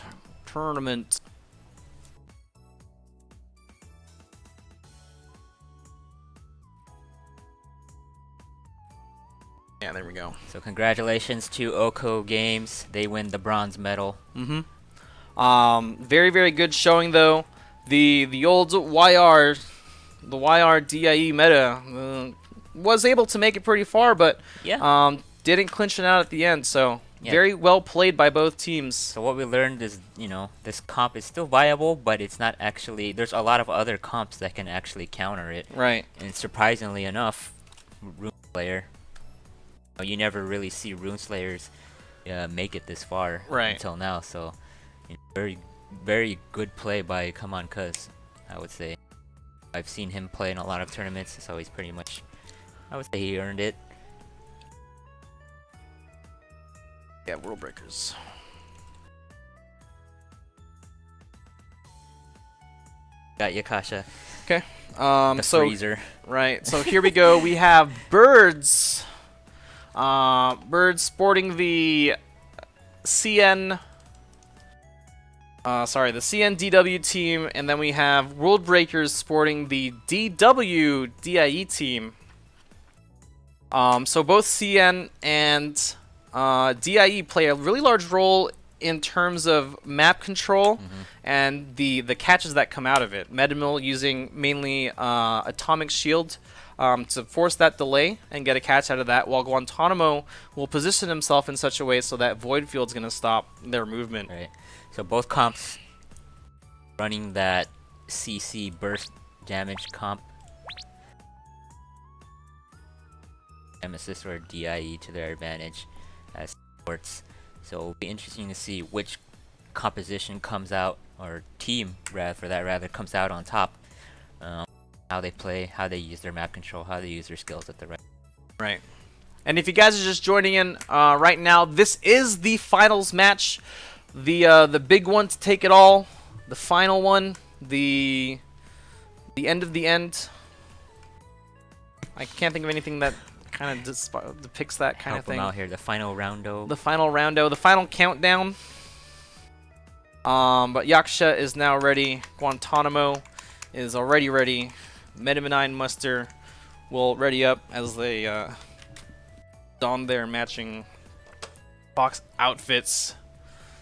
Yeah, there we go. So congratulations to Oko Games. They win the bronze medal. Very, very good showing though. The old YR, the YR DIE meta was able to make it pretty far, but didn't clinch it out at the end. So very well played by both teams. So what we learned is, you know, this comp is still viable, but it's not actually. There's a lot of other comps that can actually counter it. Right. And surprisingly enough, Runeslayer. You never really see Runeslayers make it this far until now. So, you know, very, very good play by Come On Cuz, I would say. I've seen him play in a lot of tournaments, so he's pretty much, I would say he earned it. Yeah, World Breakers. Got Yakasha. Okay. The freezer. Right. So here we go. We have Birds. Birds sporting the CN. Sorry, the CNDW team, and then we have World Breakers sporting the DW DIE team. So both CN and DIE play a really large role in terms of map control and the catches that come out of it. Medimill using mainly Atomic Shield to force that delay and get a catch out of that, while Guantanamo will position himself in such a way so that Void Field's going to stop their movement. Right. So both comps running that CC burst damage comp. Nemesis or DIE to their advantage as sports. So it'll be interesting to see which composition comes out, or team rather comes out on top. How they play, how they use their map control, how they use their skills at the right. And if you guys are just joining in right now, this is the finals match, the big one to take it all, the final one, the end of the end. I can't think of anything that kind of depicts that kind of thing. Out here, the final roundo. The final countdown. But Yaksha is now ready. Guantanamo is already ready. Metamanine Muster will ready up as they don their matching box outfits.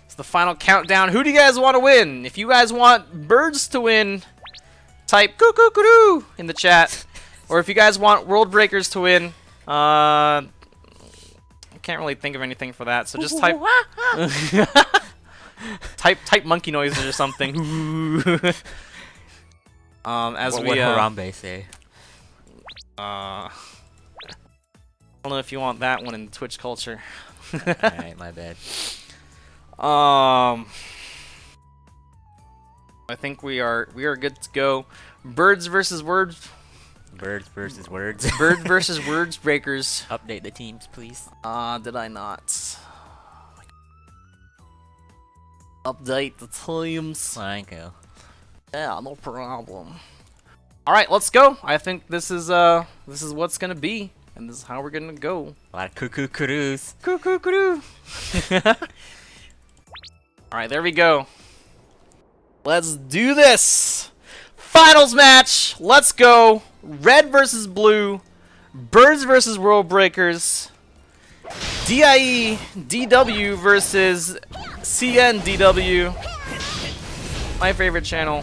It's the final countdown. Who do you guys want to win? If you guys want Birds to win, type coo-coo-coo-doo in the chat. Or if you guys want World Breakers to win, I can't really think of anything for that, so just type type monkey noises or something. As what we would Harambe say? I don't know if you want that one in Twitch culture. Alright, my bad. I think we are good to go. Birds versus Words. Birds versus Words. Birds versus Words Breakers. Update the teams, please. Did I not? Update the times. Thank you. Yeah, no problem. All right, let's go. I think this is what's gonna be, and this is how we're gonna go. A lot of cuckoo cruise. Cuckoo. All right, there we go. Let's do this. Finals match. Let's go. Red versus blue. Birds versus World Breakers. DIE DW versus CNDW. My favorite channel.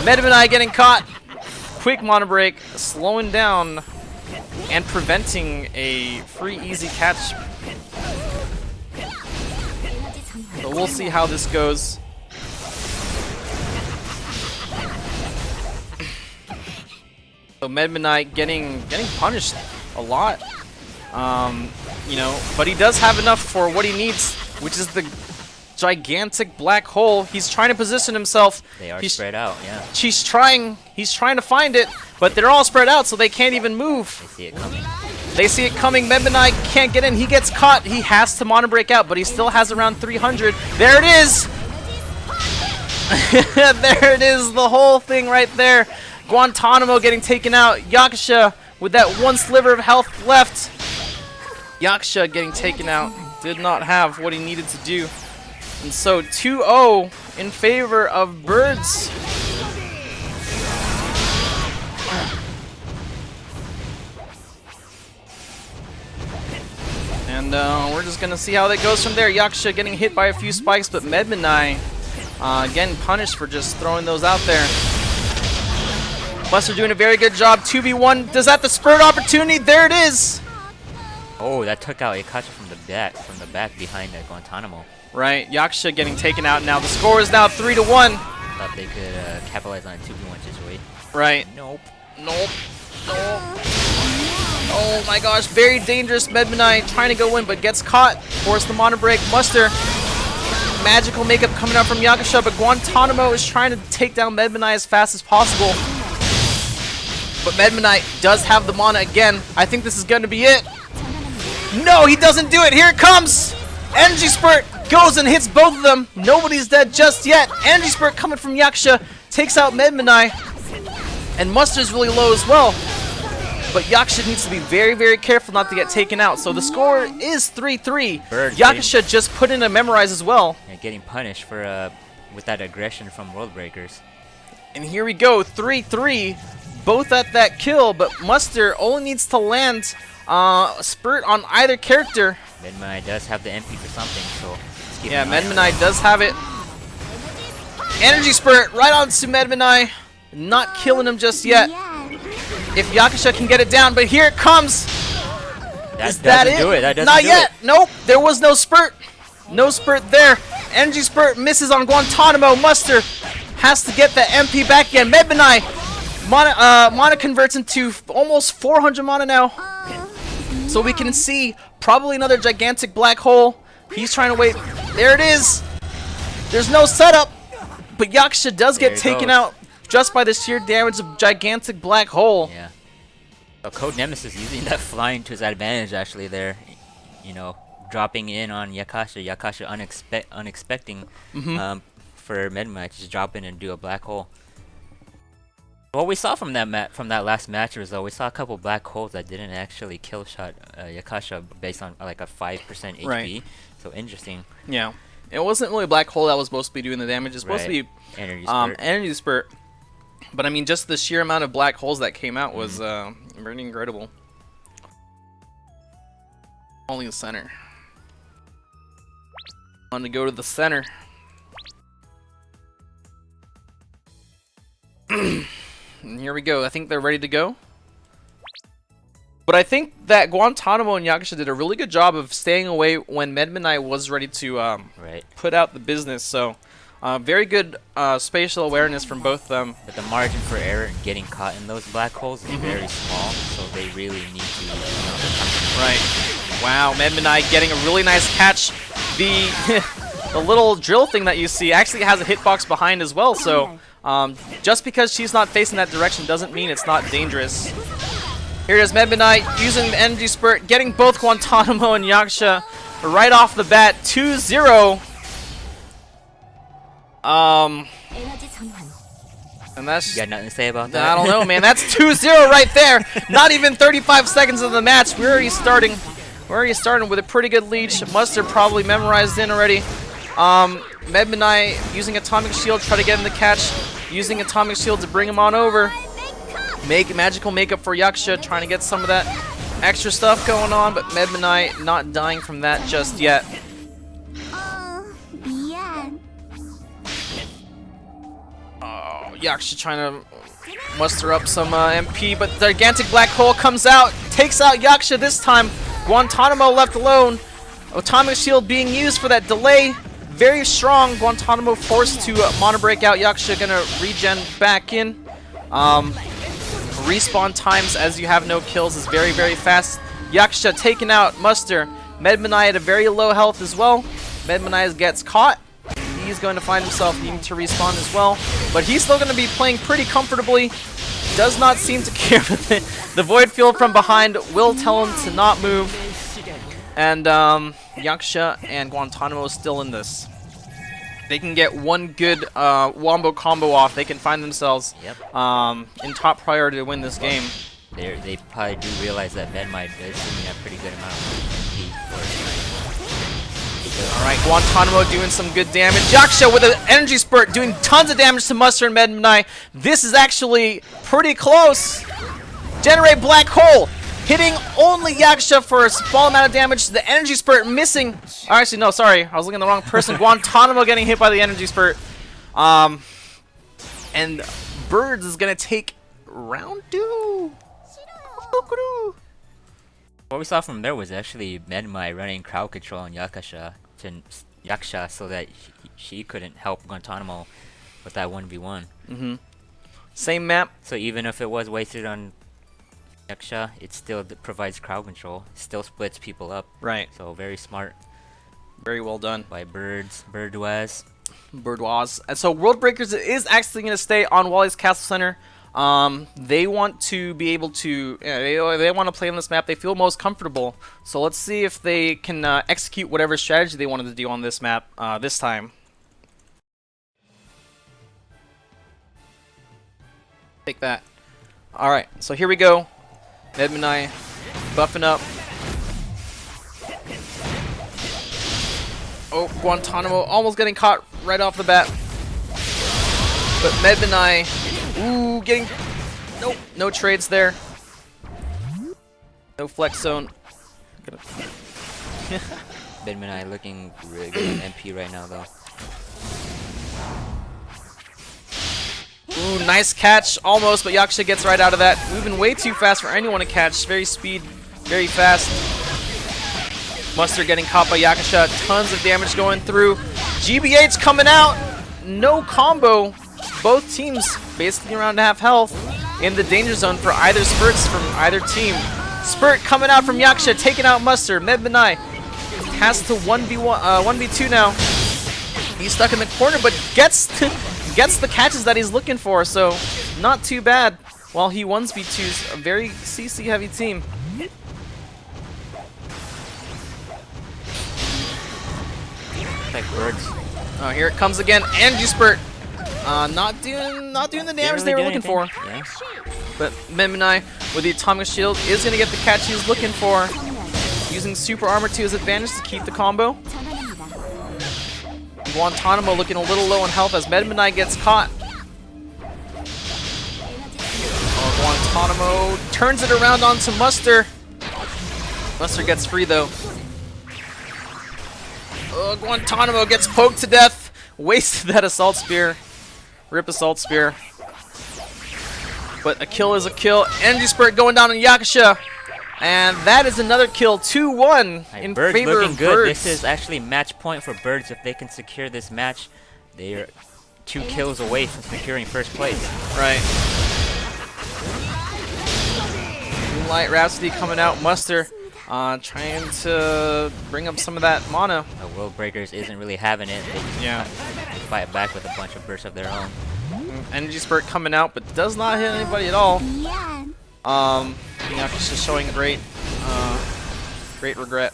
Medmanai getting caught. Quick mono break, slowing down and preventing a free easy catch. So we'll see how this goes. So Medmanai getting punished a lot. You know, but he does have enough for what he needs, which is the gigantic black hole. He's trying to position himself. They are spread out, yeah. He's trying to find it, but they're all spread out, so they can't even move. They see it coming. They see it coming. Medmanai can't get in. He gets caught. He has to mono break out, but he still has around 300. There it is. There it is. The whole thing right there. Guantanamo getting taken out. Yakusha with that one sliver of health left. Yakusha getting taken out. Did not have what he needed to do. And so 2-0 in favor of Birds. And we're just going to see how that goes from there. Yakusha getting hit by a few spikes, but Medmanai getting punished for just throwing those out there. Buster doing a very good job. 2v1. Does that the spurt opportunity? There it is. Oh, that took out Akacha from the back behind that Guantanamo. Right, Yakusha getting taken out now. The score is now 3-1. Thought they could capitalize on a 2v1 situation. Right. Nope. Oh my gosh, very dangerous. Medmanai trying to go in, but gets caught. Force the mono break. Muster. Magical makeup coming out from Yakusha, but Guantanamo is trying to take down Medmanai as fast as possible. But Medmanai does have the mana again. I think this is going to be it. No, he doesn't do it. Here it comes. Energy Spurt goes and hits both of them. Nobody's dead just yet. Energy Spurt coming from Yakusha takes out Medmanai. And Muster's really low as well. But Yakusha needs to be very, very careful not to get taken out. So the score is 3-3. Yakusha just put in a memorize as well. Yeah, getting punished for with that aggression from World Breakers. And here we go, 3-3. Both at that kill, but Muster only needs to land Spurt on either character. Medmanai does have the MP for something, so let's keep yeah, Medmanai does have it. Energy Spurt right onto Medmanai. Not killing him just yet. If Yakusha can get it down, but here it comes. Is that it? Not yet. Nope, there was no spurt. No spurt there. Energy Spurt misses on Guantanamo. Muster has to get the MP back again. Medmanai mana converts into almost 400 mana now. So we can see probably another gigantic black hole. He's trying to wait. There it is. There's no setup, but Yakusha does get taken out just by the sheer damage of gigantic black hole. Yeah. So Code Nemesis using that flying to his advantage actually there. You know, dropping in on Yakusha. Yakusha unexpecting for Medmanai to just drop in and do a black hole. What we saw from that last match was though we saw a couple black holes that didn't actually kill shot Yakusha based on like a 5% HP. Right. So interesting. Yeah, it wasn't really a black hole that was supposed to be doing the damage. It's supposed to be energy spurt. But I mean, just the sheer amount of black holes that came out was pretty incredible. Only the center. Want to go to the center. And here we go. I think they're ready to go. But I think that Guantanamo and Yakusha did a really good job of staying away when Medmanai was ready to put out the business. So very good spatial awareness from both of them. But the margin for error in getting caught in those black holes is very small, so they really need to. Right. Wow, Medmanai getting a really nice catch. The little drill thing that you see actually has a hitbox behind as well. So just because she's not facing that direction doesn't mean it's not dangerous. Here it is, Medmanai using the energy spurt, getting both Guantanamo and Yakusha right off the bat. 2-0. And that's You got nothing to say about that? I don't know, man. That's 2-0 right there. Not even 35 seconds of the match. We're already starting with a pretty good lead. Mustard probably memorized in already. Medmanai using Atomic Shield, try to get him the catch. Using Atomic Shield to bring him on over. Make magical makeup for Yaksha, trying to get some of that extra stuff going on, but Medmanai not dying from that just yet. Yaksha trying to muster up some MP, but the gigantic black hole comes out, takes out Yaksha this time. Guantanamo left alone. Atomic Shield being used for that delay. Very strong. Guantanamo forced to mono break out. Yaksha gonna regen back in. Respawn times as you have no kills is very, very fast. Yaksha taking out Muster. Medmanai at a very low health as well. Medmanai gets caught. He's going to find himself needing to respawn as well. But he's still going to be playing pretty comfortably. Does not seem to care. The Void Field from behind will tell him to not move. And Yaksha and Guantanamo still in this. They can get one good wombo combo off. They can find themselves in top priority to win this game. They probably do realize that Medmai does seem to have pretty good amount of heat for tonight. Alright, Guantanamo doing some good damage. Yaksha with an energy spurt doing tons of damage to Muster and Medmanai. This is actually pretty close. Generate black hole. Hitting only Yaksha for a small amount of damage. The energy spurt missing. Oh, actually, no, sorry. I was looking at the wrong person. Guantanamo getting hit by the energy spurt. And Birds is going to take round 2. What we saw from there was actually Medmai running crowd control on Yaksha so that she couldn't help Guantanamo with that 1v1. Same map. So even if it was wasted on Yaksha, it still provides crowd control. It still splits people up. Right. So very smart. Very well done. By Birdwaz. And so World Breakers is actually going to stay on Wally's Castle Center. They want to be able to, they want to play on this map they feel most comfortable. So let's see if they can execute whatever strategy they wanted to do on this map this time. Take that. Alright, so here we go. Medmanai buffing up. Oh, Guantanamo almost getting caught right off the bat. But Medmanai, ooh, getting, nope, no trades there. No flex zone. Medmanai looking really good in MP right now though. Ooh, nice catch, almost, but Yaksha gets right out of that. Moving way too fast for anyone to catch. Very fast. Muster getting caught by Yaksha. Tons of damage going through. GBH coming out. No combo. Both teams basically around half health in the danger zone for either spurts from either team. Spurt coming out from Yaksha, taking out Muster. Medmanai has to 1v2 now. He's stuck in the corner, but gets the catches that he's looking for, so not too bad. While he 1v2s a very CC heavy team. Like Birds. Oh, here it comes again. Energy spurt. Not doing the damage they were looking for. Yeah. But Medmanai with the Atomic Shield is gonna get the catch he's looking for. Using super armor to his advantage to keep the combo. Guantanamo looking a little low on health as Medmanai gets caught. Guantanamo turns it around onto Muster. Muster gets free though. Guantanamo gets poked to death. Wasted that Assault Spear. Rip Assault Spear. But a kill is a kill. Energy Spurt going down on Yaksha. And that is another kill, 2-1 in Birds favor looking of good. Birds. This is actually match point for Birds. If they can secure this match, they are 2 kills away from securing first place. Right. Moonlight Rhapsody coming out. Muster trying to bring up some of that mana. The World Breakers isn't really having it. They just fight back with a bunch of bursts of their own. Energy Spurt coming out, but does not hit anybody at all. Yaksha's just showing great regret.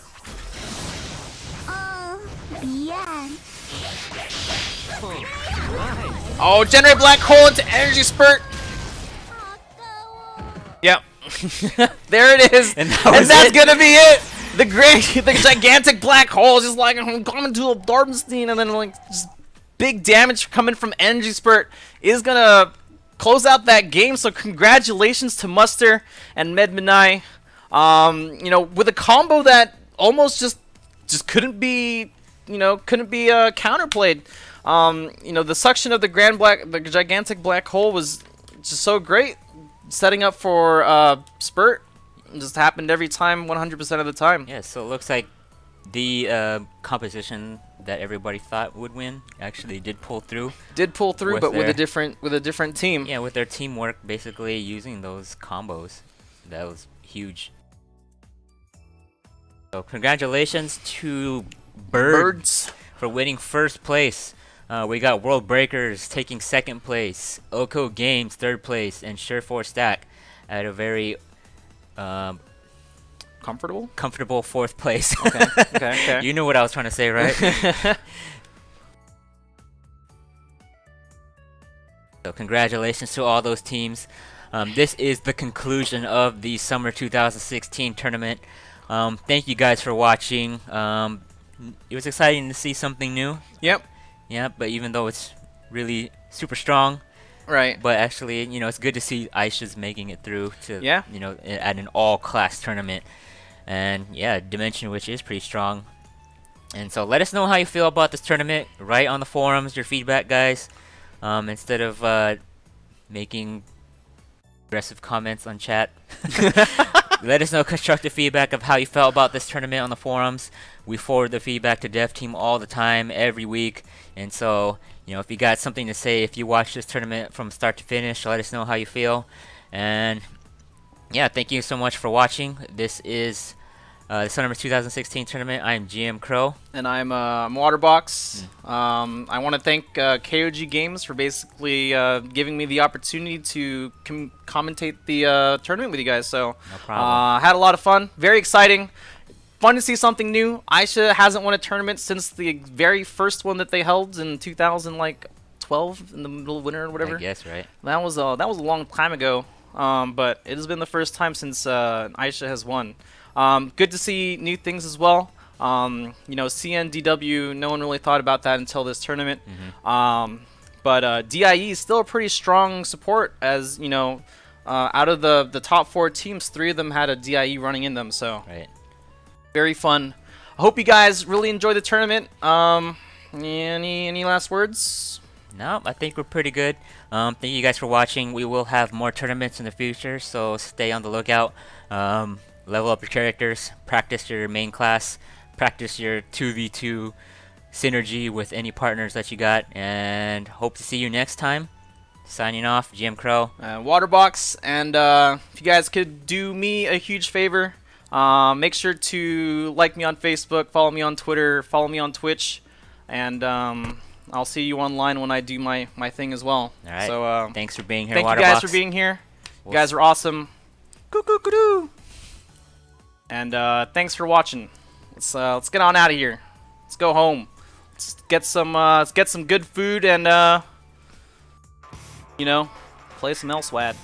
Oh, generate black hole into energy spurt. Yep. There it is. And that's gonna be it. The gigantic black hole just like coming to a Darmstein, and then like just big damage coming from energy spurt is gonna close out that game. So congratulations to Muster and Medmanai. You know, with a combo that almost just couldn't be, counterplayed. You know, the suction of the gigantic black hole was just so great, setting up for spurt. It just happened every time, 100% of the time. Yeah, so it looks like the composition that everybody thought would win actually did pull through. But with a different team. Yeah, with their teamwork, basically using those combos. That was huge. So congratulations to Birds for winning first place. We got World Breakers taking second place, Oko Games third place, and Sure4 Stack at a very comfortable fourth place. Okay. You knew what I was trying to say, right? So congratulations to all those teams. This is the conclusion of the Summer 2016 tournament. Thank you guys for watching. It was exciting to see something new. Yep. Yeah, but even though it's really super strong, right? But actually, you know, it's good to see Aisha's making it through to, yeah, you know, at an all-class tournament, and yeah, Dimension, which is pretty strong. And so, let us know how you feel about this tournament. Write on the forums your feedback, guys. Instead of making aggressive comments on chat. Let us know constructive feedback of how you felt about this tournament on the forums. We forward the feedback to Dev Team all the time, every week. And so, you know, if you got something to say, if you watch this tournament from start to finish, let us know how you feel. And yeah, thank you so much for watching. This is the Summer 2016 tournament. I'm GM Crow. And I'm Waterbox. I want to thank KOG Games for basically giving me the opportunity to commentate the tournament with you guys. So, no problem. Had a lot of fun. Very exciting. Fun to see something new. Aisha hasn't won a tournament since the very first one that they held in 2012 in the middle of winter or whatever. I guess, right? That was a long time ago. But it has been the first time since Aisha has won. Good to see new things as well. You know, CNDW, no one really thought about that until this tournament. But DIE is still a pretty strong support, as you know, out of the top 4 teams, 3 of them had a DIE running in them. So very fun. I hope you guys really enjoyed the tournament. Any last words? No, I think we're pretty good. Thank you guys for watching. We will have more tournaments in the future, so stay on the lookout. Level up your characters, practice your main class, practice your 2v2 synergy with any partners that you got, and hope to see you next time. Signing off, GM Crow. Waterbox, and if you guys could do me a huge favor, make sure to like me on Facebook, follow me on Twitter, follow me on Twitch, and I'll see you online when I do my thing as well. All right. So thanks for being here, thank Waterbox. you guys for being here. You guys are awesome. Coo-coo-coo-doo. And thanks for watching. Let's get on out of here. Let's go home. Let's get some good food and you know, play some Elsword.